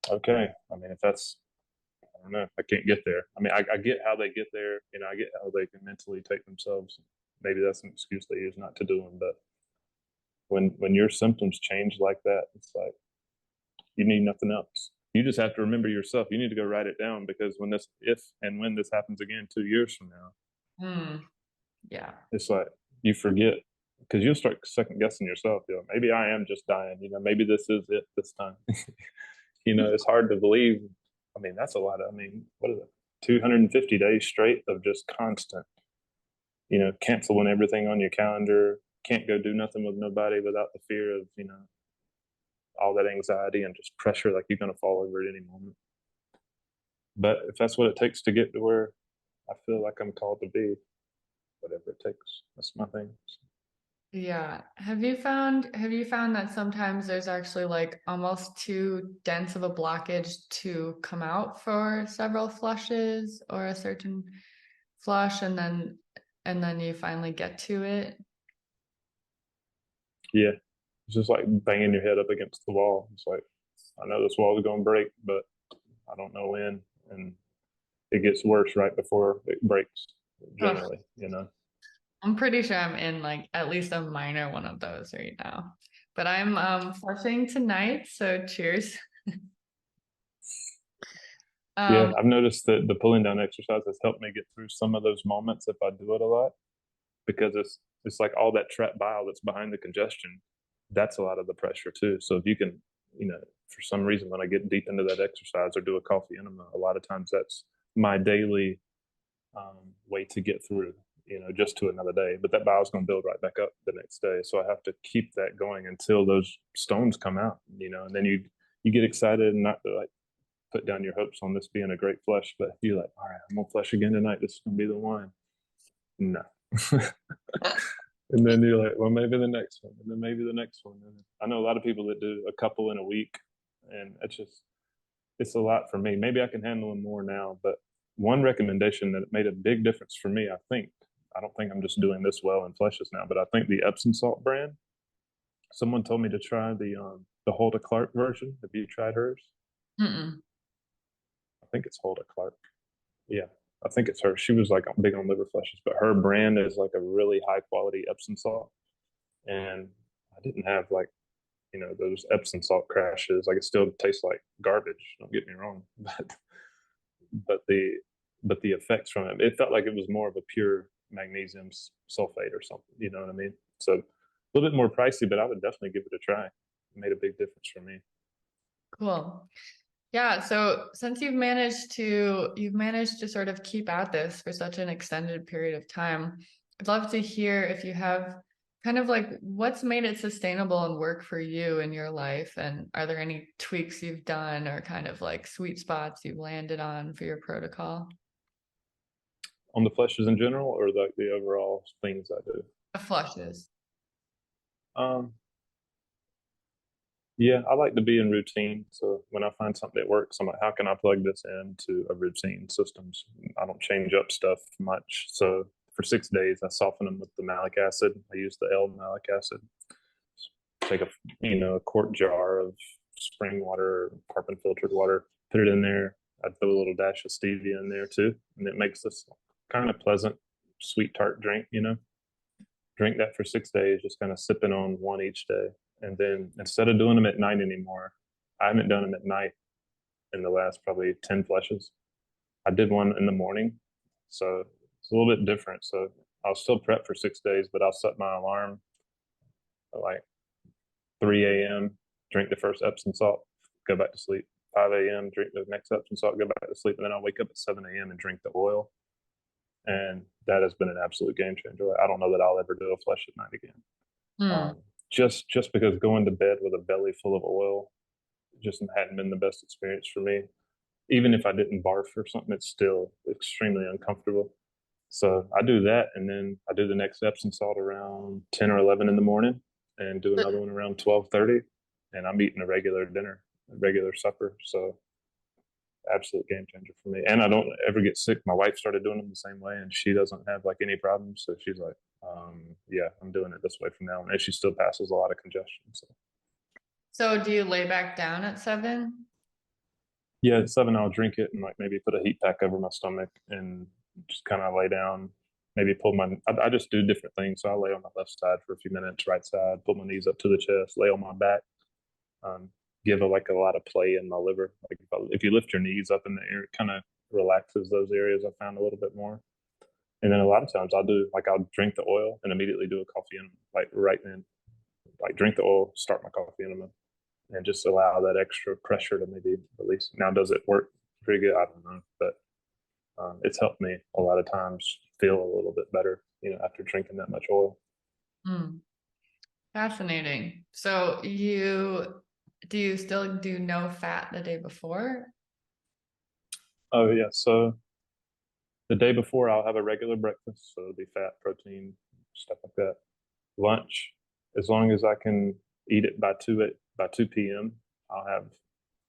okay, I mean if that's I don't know. I can't get there. I mean, I get how they get there. You know, I get how they can mentally take themselves. Maybe that's an excuse they use not to do them. But when your symptoms change like that, it's like you need nothing else. You just have to remember yourself. You need to go write it down because if and when this happens again 2 years from now, Hmm. Yeah. it's like you forget because you'll start second guessing yourself. You know, maybe I am just dying. You know, maybe this is it this time. You know, it's hard to believe. I mean, that's a lot of, I mean, what is it? 250 days straight of just constant, you know, canceling everything on your calendar, can't go do nothing with nobody without the fear of, you know, all that anxiety and just pressure like you're going to fall over at any moment. But if that's what it takes to get to where I feel like I'm called to be, whatever it takes, that's my thing. Yeah. Have you found that sometimes there's actually like almost too dense of a blockage to come out for several flushes or a certain flush, and then you finally get to it? Yeah. It's just like banging your head up against the wall. It's like, I know this wall is going to break, but I don't know when. And it gets worse right before it breaks, Ugh, generally, you know? I'm pretty sure I'm in like at least a minor one of those right now. But I'm flushing tonight, so cheers. Yeah, Um, I've noticed that the pulling down exercise has helped me get through some of those moments if I do it a lot because it's like all that trapped bile that's behind the congestion. That's a lot of the pressure too. So if you can, you know, for some reason when I get deep into that exercise or do a coffee enema, a lot of times that's my daily way to get through, you know, just to another day. But that bile is going to build right back up the next day. So I have to keep that going until those stones come out, you know, and then you get excited and not to like put down your hopes on this being a great flush, but you're like, all right, I'm gonna flush again tonight. This is gonna be the one. No. And then you're like, well, maybe the next one, and then maybe the next one. And I know a lot of people that do a couple in a week, and it's a lot for me. Maybe I can handle them more now, but one recommendation that made a big difference for me, I don't think I'm just doing this well in flushes now, but I think the Epsom salt brand. Someone told me to try the Hulda Clark version. Have you tried hers? mm-mm. I think it's Hulda Clark. Yeah. I think it's her. She was like big on liver flushes, but her brand is like a really high quality Epsom salt. And I didn't have like, those Epsom salt crashes. Like it still tastes like garbage. Don't get me wrong, but the but the effects from it, it felt like it was more of a pure magnesium sulfate or something. You know what I mean? So a little bit more pricey, but I would definitely give it a try. It made a big difference for me. Cool. Yeah, so since you've managed to sort of keep at this for such an extended period of time, I'd love to hear if you have kind of like what's made it sustainable and work for you in your life, and are there any tweaks you've done or kind of like sweet spots you've landed on for your protocol? On the flushes in general, or like the overall things I do. Flushes. Um, Yeah, I like to be in routine. So when I find something that works, I'm like, how can I plug this into a routine systems? I don't change up stuff much. So for 6 days, I soften them with the malic acid. I use the L malic acid. Take a quart jar of spring water, carbon filtered water, put it in there. I put a little dash of stevia in there too, and it makes this kind of pleasant, sweet tart drink. Drink that for 6 days, just kind of sipping on one each day. And then instead of doing them at night anymore, I haven't done them at night in the last probably 10 flushes. I did one in the morning. So it's a little bit different. So I'll still prep for 6 days, but I'll set my alarm at like 3 a.m., drink the first Epsom salt, go back to sleep. 5 a.m., drink the next Epsom salt, go back to sleep. And then I'll wake up at 7 a.m. and drink the oil. And that has been an absolute game changer. I don't know that I'll ever do a flush at night again. Hmm. Just because going to bed with a belly full of oil just hadn't been the best experience for me. Even if I didn't barf or something, it's still extremely uncomfortable. So I do that, and then I do the next Epsom salt around 10 or 11 in the morning, and do another one around 12:30, and I'm eating a regular dinner, a regular supper. So absolute game changer for me. And I don't ever get sick. My wife started doing them the same way, and she doesn't have like any problems. So she's like, yeah, I'm doing it this way from now on. And she still passes a lot of congestion. So do you lay back down at 7? Yeah, at 7, I'll drink it and like maybe put a heat pack over my stomach and just kind of lay down. Maybe I just do different things. So I lay on my left side for a few minutes, right side, pull my knees up to the chest, lay on my back, um, give like a lot of play in my liver. Like if you lift your knees up in the air, it kind of relaxes those areas. I found a little bit more. And then a lot of times I'll drink the oil and immediately do a coffee enema, like right then, like drink the oil, start my coffee enema, and just allow that extra pressure to maybe release. Now, does it work pretty good? I don't know, but it's helped me a lot of times feel a little bit better, after drinking that much oil. Hmm. Fascinating. So do you still do no fat the day before? Oh yeah, so the day before I'll have a regular breakfast, so it'll be fat, protein, stuff like that. Lunch, as long as I can eat it by 2 p.m., I'll have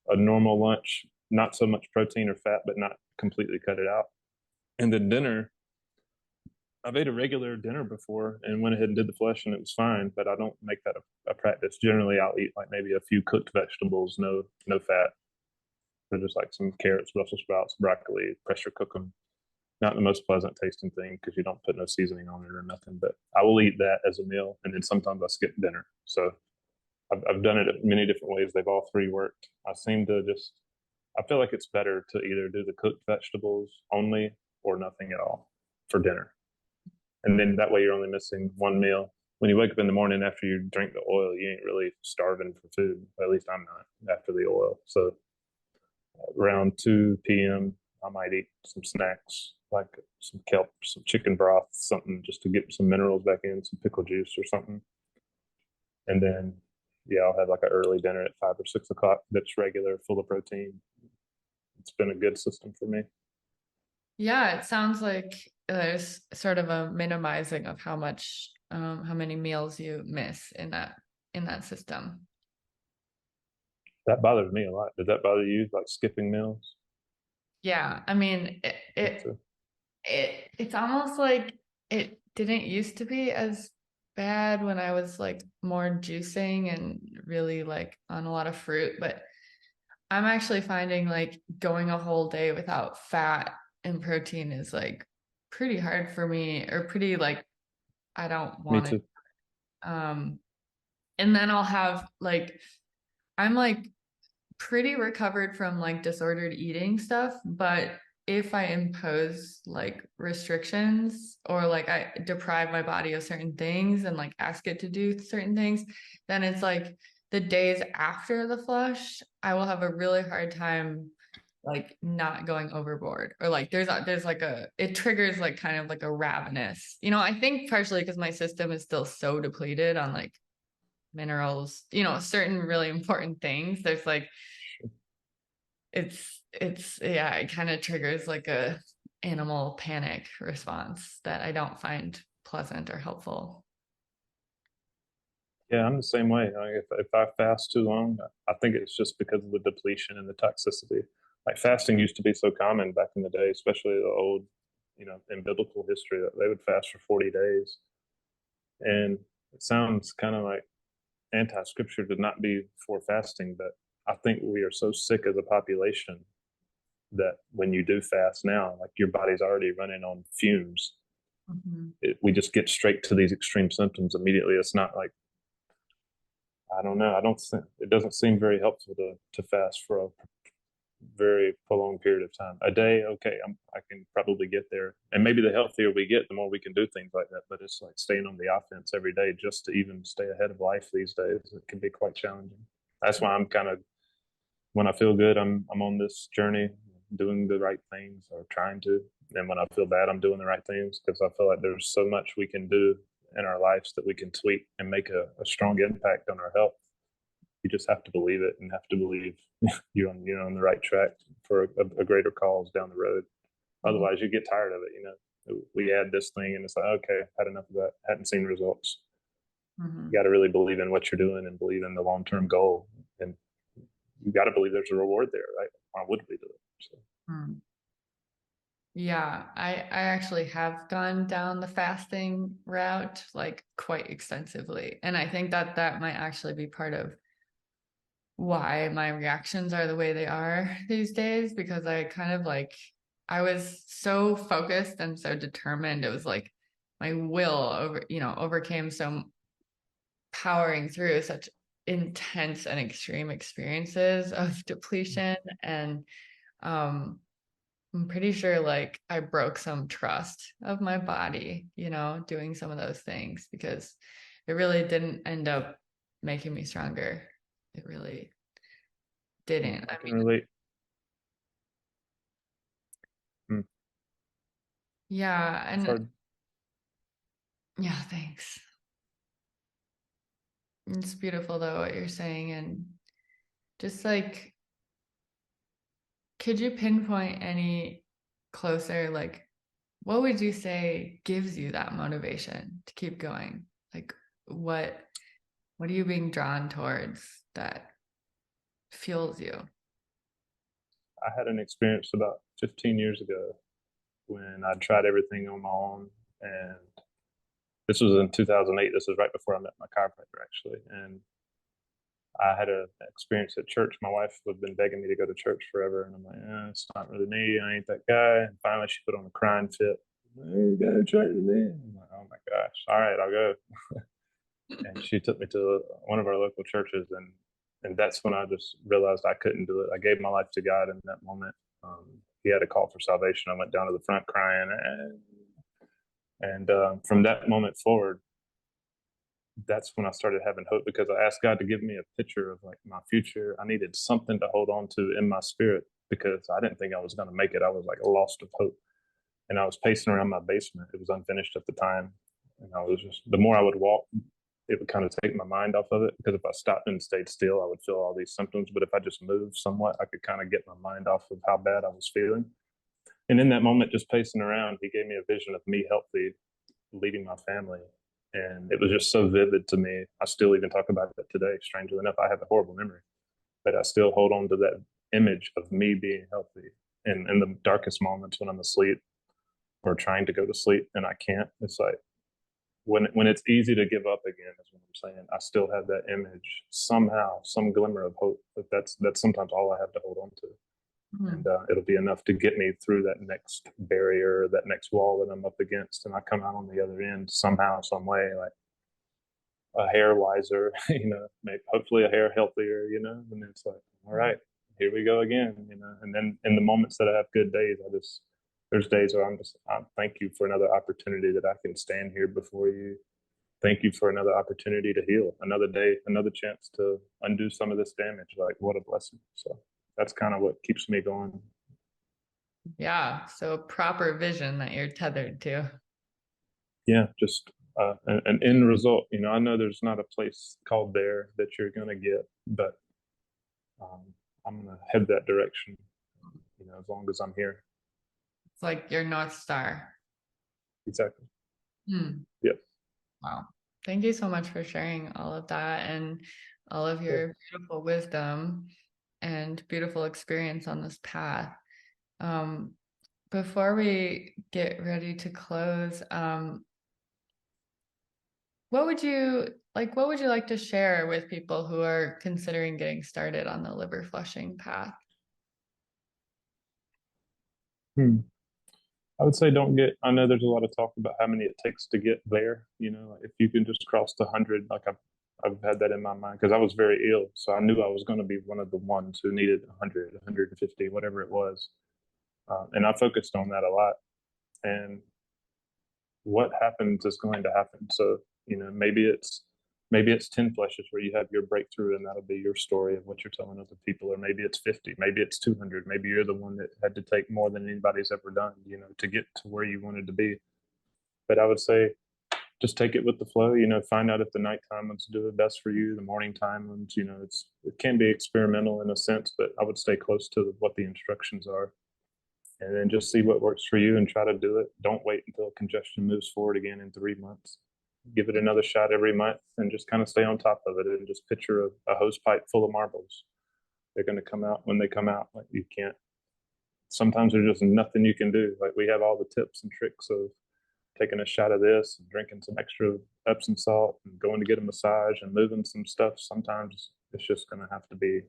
a normal lunch, not so much protein or fat, but not completely cut it out. And then dinner, I've ate a regular dinner before and went ahead and did the flesh and it was fine, but I don't make that a practice. Generally, I'll eat like maybe a few cooked vegetables, no fat. So just like some carrots, Brussels sprouts, broccoli, pressure cook them. Not the most pleasant tasting thing because you don't put no seasoning on it or nothing, but I will eat that as a meal. And then sometimes I skip dinner. So I've done it many different ways. They've all three worked. I feel like it's better to either do the cooked vegetables only or nothing at all for dinner. And then that way you're only missing one meal. When you wake up in the morning after you drink the oil, you ain't really starving for food. At least I'm not after the oil. So around 2 p.m., I might eat some snacks like some kelp, some chicken broth, something just to get some minerals back in, some pickle juice or something. And then, yeah, I'll have like an early dinner at 5 or 6 o'clock that's regular, full of protein. It's been a good system for me. Yeah, it sounds like there's sort of a minimizing of how many meals you miss in that system. That bothers me a lot. Did that bother you, like skipping meals? Yeah, I mean, it's almost like it didn't used to be as bad when I was like more juicing and really like on a lot of fruit, but I'm actually finding like going a whole day without fat and protein is like pretty hard for me, or pretty like I don't Me want it. too. And then I'll have like I'm like pretty recovered from like disordered eating stuff, but if I impose like restrictions or like I deprive my body of certain things and like ask it to do certain things, then it's like the days after the flush, I will have a really hard time like not going overboard, or like there's like it triggers like kind of like a ravenous, I think partially because my system is still so depleted on like minerals, certain really important things. There's like it's yeah, it kind of triggers like a animal panic response that I don't find pleasant or helpful. Yeah, I'm the same way. Like if I fast too long, I think it's just because of the depletion and the toxicity. Like fasting used to be so common back in the day, especially the old, in biblical history, that they would fast for 40 days. And it sounds kind of like anti-scripture to not be for fasting, but I think we are so sick as a population that when you do fast now, like your body's already running on fumes. Mm-hmm. We just get straight to these extreme symptoms immediately. It's not like, I don't know. I don't think it doesn't seem very helpful to fast for a very prolonged period of time. A day, okay, I can probably get there, and maybe the healthier we get, the more we can do things like that. But it's like staying on the offense every day just to even stay ahead of life these days. It can be quite challenging. That's why I'm kind of, when I feel good, I'm on this journey, doing the right things or trying to. And when I feel bad, I'm doing the right things, because I feel like there's so much we can do in our lives that we can tweak and make a strong impact on our health. You just have to believe it, and have to believe you're on the right track for a greater cause down the road. Otherwise, you get tired of it. We add this thing, and it's like, okay, had enough of that. Hadn't seen results. Mm-hmm. You got to really believe in what you're doing and believe in the long term goal, and you got to believe there's a reward there, right? Why would we do it? So. Mm. Yeah, I actually have gone down the fasting route like quite extensively, and I think that that might actually be part of why my reactions are the way they are these days, because I kind of like I was so focused and so determined. It was like my will overcame so powering through such intense and extreme experiences of depletion, and um I'm pretty sure like I broke some trust of my body, doing some of those things, because it really didn't end up making me stronger. It really didn't. I I can mean, relate. yeah, It's and hard. yeah, thanks. It's beautiful though what you're saying, and just like could you pinpoint any closer, like what would you say gives you that motivation to keep going? Like what what are you being drawn towards that fuels you? I had an experience about 15 years ago when I tried everything on my own, and this was in 2008. This was right before I met my chiropractor, actually. And I had an experience at church. My wife had been begging me to go to church forever, and I'm like, it's not really me. I ain't that guy. And finally, she put on a crying fit. You got to church with me. I'm like, oh my gosh! All right, I'll go. And she took me to one of our local churches, and that's when I just realized I couldn't do it. I gave my life to God in that moment. He had a call for salvation. I went down to the front crying, and from that moment forward, that's when I started having hope, because I asked God to give me a picture of like my future. I needed something to hold on to in my spirit, because I didn't think I was going to make it. I was like lost of hope, and I was pacing around my basement. It was unfinished at the time, and I was just, the more I would walk, it would kind of take my mind off of it, because if I stopped and stayed still, I would feel all these symptoms. But if I just moved somewhat, I could kind of get my mind off of how bad I was feeling. And in that moment, just pacing around, he gave me a vision of me healthy, leading my family. And it was just so vivid to me. I still even talk about it today. Strangely enough, I have a horrible memory, but I still hold on to that image of me being healthy in the darkest moments when I'm asleep or trying to go to sleep and I can't. It's like, when it's easy to give up again, is what I'm saying. I still have that image somehow, some glimmer of hope. But that's sometimes all I have to hold on to. Mm. and it'll be enough to get me through that next barrier, that next wall that I'm up against, and I come out on the other end somehow, some way, like a hair wiser, maybe hopefully a hair healthier, and it's like, all right, here we go again, and then in the moments that I have good days, there's days where I thank you for another opportunity that I can stand here before you. Thank you for another opportunity to heal, another day, another chance to undo some of this damage. Like, what a blessing. So that's kind of what keeps me going. Yeah, so proper vision that you're tethered to. Yeah, just an end result. I know there's not a place called there that you're going to get, but um, I'm going to head that direction, as long as I'm here. It's like your North Star. Exactly. Hmm. Yep. Wow. Thank you so much for sharing all of that and all of Yeah. your beautiful wisdom and beautiful experience on this path. Um, Before we get ready to close, what would you like to share with people who are considering getting started on the liver flushing path? Hmm. I would say don't get. I know there's a lot of talk about how many it takes to get there. Like if you can just cross the 100, like I've had that in my mind because I was very ill, so I knew I was going to be one of the ones who needed 100, 150, whatever it was, and I focused on that a lot. And what happens is going to happen. So maybe it's 10 flushes where you have your breakthrough, and that'll be your story of what you're telling other people, or maybe it's 50, maybe it's 200, maybe you're the one that had to take more than anybody's ever done, to get to where you wanted to be. But I would say just take it with the flow. Find out if the nighttime ones do it best for you, the morning time ones. It can be experimental in a sense, but I would stay close to what the instructions are, and then just see what works for you and try to do it. Don't wait until congestion moves forward again in 3 months. Give it another shot every month and just kind of stay on top of it, and just picture a hose pipe full of marbles. They're going to come out when they come out. Like, you can't, sometimes there's just nothing you can do. Like, we have all the tips and tricks of taking a shot of this and drinking some extra Epsom salt and going to get a massage and moving some stuff. Sometimes it's just going to have to be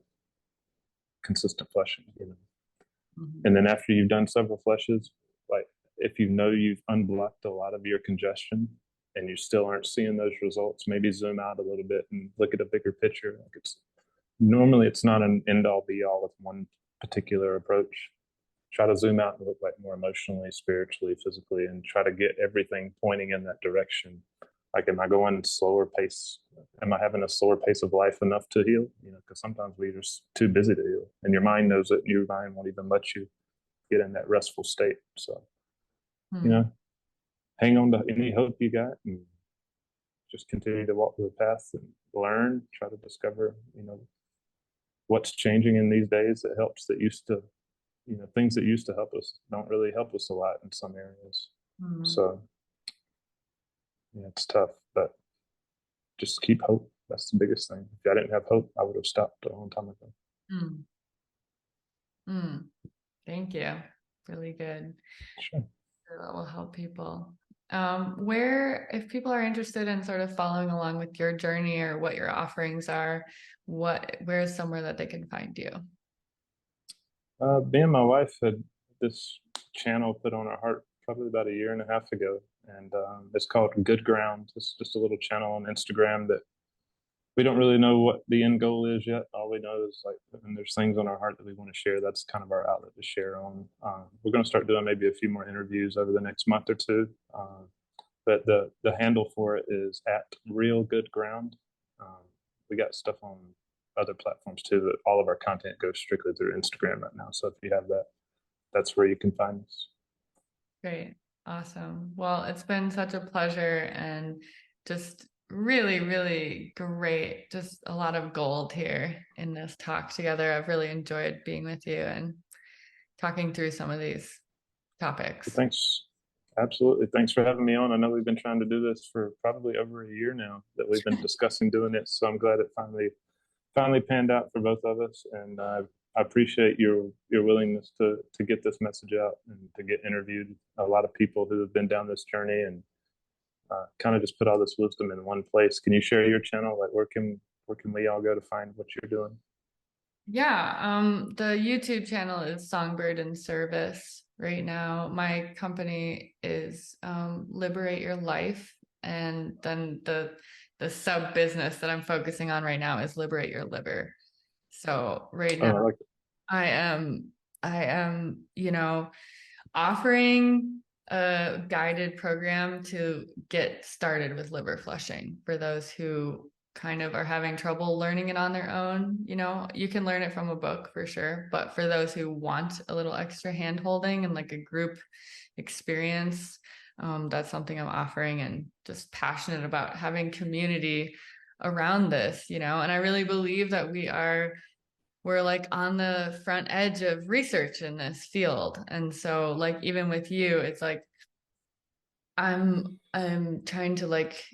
consistent flushing. Mhm. And then after you've done several flushes, like if you've unblocked a lot of your congestion and you still aren't seeing those results, maybe zoom out a little bit and look at a bigger picture. Like, it's not an end all be all with one particular approach. Try to zoom out and look like more emotionally, spiritually, physically, and try to get everything pointing in that direction. Like, am I going slower pace? Am I having a slower pace of life enough to heal? Because sometimes we're just too busy to heal, and your mind knows it, and your mind won't even let you get in that restful state. So, you Hmm. know, hang on to any hope you got, and just continue to walk the path and learn. Try to discover, what's changing in these days that helps. That used to, things that used to help us don't really help us a lot in some areas. Hmm. So, yeah, it's tough, but just keep hope. That's the biggest thing. If I didn't have hope, I would have stopped a long time ago. Hmm. Hmm. Thank you. Really good. Sure. That will help people. If people are interested in sort of following along with your journey or what your offerings are, where is somewhere that they can find you? Me and my wife had this channel put on our heart probably about a year and a half ago, and it's called Good Ground. It's just a little channel on Instagram that we don't really know what the end goal is yet. All we know is, like, when there's things on our heart that we want to share, that's kind of our outlet to share on. We're going to start doing maybe a few more interviews over the next month or two. But the handle for it is at Real Good Ground. We got stuff on other platforms too, but all of our content goes strictly through Instagram right now. So if you have that, that's where you can find us. Great. Awesome. Well, it's been such a pleasure and just really, really great. Just a lot of gold here in this talk together. I've really enjoyed being with you and talking through some of these topics. Thanks. Absolutely. Thanks for having me on. I know we've been trying to do this for probably over a year now that we've been discussing doing it. So I'm glad it finally panned out for both of us. And I appreciate your willingness to get this message out and to get interviewed a lot of people who have been down this journey, and kind of just put all this wisdom in one place. Can you share your channel? Like, where can we all go to find what you're doing? Yeah, the YouTube channel is Songbird in Service right now. My company is Liberate Your Life, and then the sub business that I'm focusing on right now is Liberate Your Liver. So right Oh, now I like it. I am offering a guided program to get started with liver flushing for those who kind of are having trouble learning it on their own. You can learn it from a book for sure, but for those who want a little extra hand holding and like a group experience, that's something I'm offering, and just passionate about having community around this, and I really believe that we're like on the front edge of research in this field. And so like even with you, it's like I'm trying to like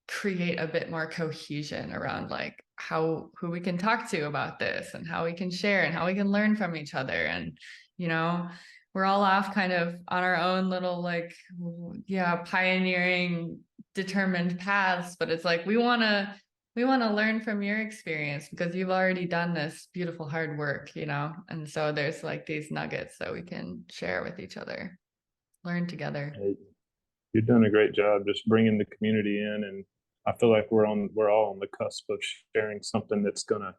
create a bit more cohesion around like who we can talk to about this, and how we can share, and how we can learn from each other. And you know we're all off kind of on our own little like, yeah, pioneering determined paths, but it's like we want to learn from your experience because you've already done this beautiful hard work, and so there's like these nuggets that we can share with each other, learn together. Hey, you're doing a great job just bringing the community in, and I feel like we're all on the cusp of sharing something that's gonna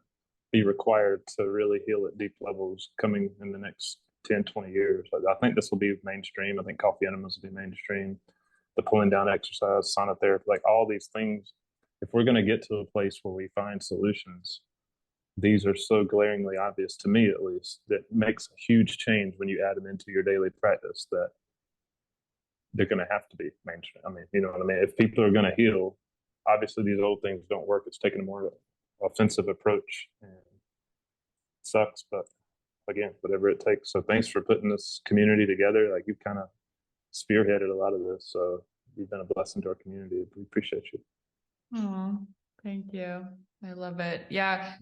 be required to really heal at deep levels coming in the next 10, 20 years. I think this will be mainstream. I think coffee enemas will be mainstream. The pulling down exercise, sonotherapy, like all these things. If we're going to get to a place where we find solutions, these are so glaringly obvious to me, at least, that makes a huge change when you add them into your daily practice that they're going to have to be mainstream. I mean, you know what I mean? If people are going to heal, obviously these old things don't work. It's taking a more offensive approach, and it sucks, but again, whatever it takes. So thanks for putting this community together. Like you've kind of spearheaded a lot of this. So you've been a blessing to our community. We appreciate you. Oh, thank you. I love it. Yeah,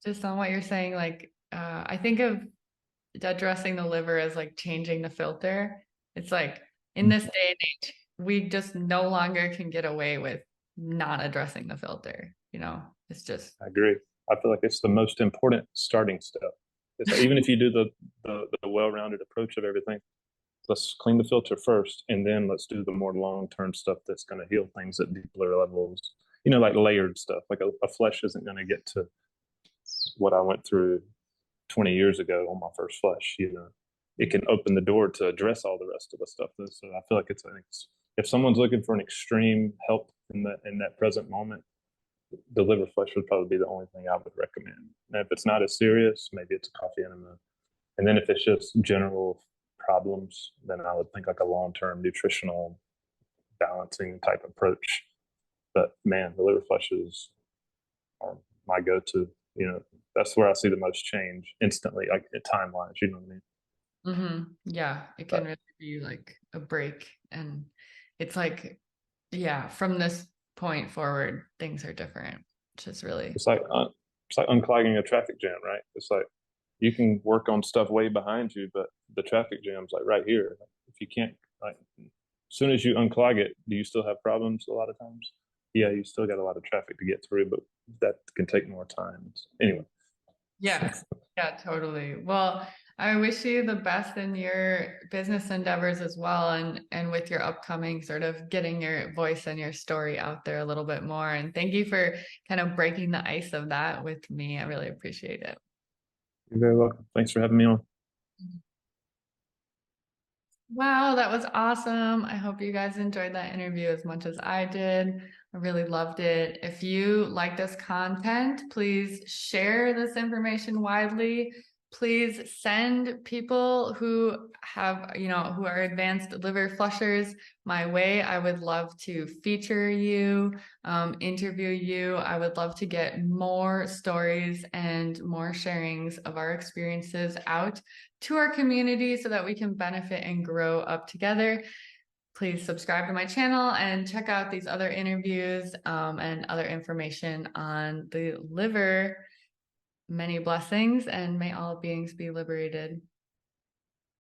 just on what you're saying, like I think of addressing the liver as like changing the filter. It's like in this day and age, we just no longer can get away with not addressing the filter. It's just I agree. I feel like it's the most important starting step. It's like, even if you do the well-rounded approach of everything, let's clean the filter first, and then let's do the more long-term stuff that's going to heal things at deeper levels. Like layered stuff. Like a flesh isn't going to get to what I went through 20 years ago on my first flush. It can open the door to address all the rest of the stuff. So I feel like if someone's looking for an extreme help in that present moment, the liver flush would probably be the only thing I would recommend. And if it's not as serious, maybe it's a coffee enema. And then if it's just general problems, then I would think like a long-term nutritional balancing type approach. But man, the liver flushes are my go-to. That's where I see the most change instantly, like at time-wise. You know what I mean? yeah, it can But really be like a break. And it's like, yeah, from this point forward, things are different. It's just really, it's like unclogging a traffic jam, right? It's like you can work on stuff way behind you, but the traffic jam's like right here. If you can't, like, as soon as you unclog it, do you still have problems a lot of times? Yeah, you still got a lot of traffic to get through, but that can take more time. Anyway, yes, yeah, totally. Well, I wish you the best in your business endeavors as well, and with your upcoming sort of getting your voice and your story out there a little bit more. And thank you for kind of breaking the ice of that with me. I really appreciate it. you're very welcome. Thanks for having me on. Wow, that was awesome. I hope you guys enjoyed that interview as much as I did. I really loved it. If you like this content, please share this information widely. Please send people who have, who are advanced liver flushers my way. I would love to feature you, interview you. I would love to get more stories and more sharings of our experiences out to our community so that we can benefit and grow up together. Please subscribe to my channel and check out these other interviews and other information on the liver. Many blessings, and may all beings be liberated.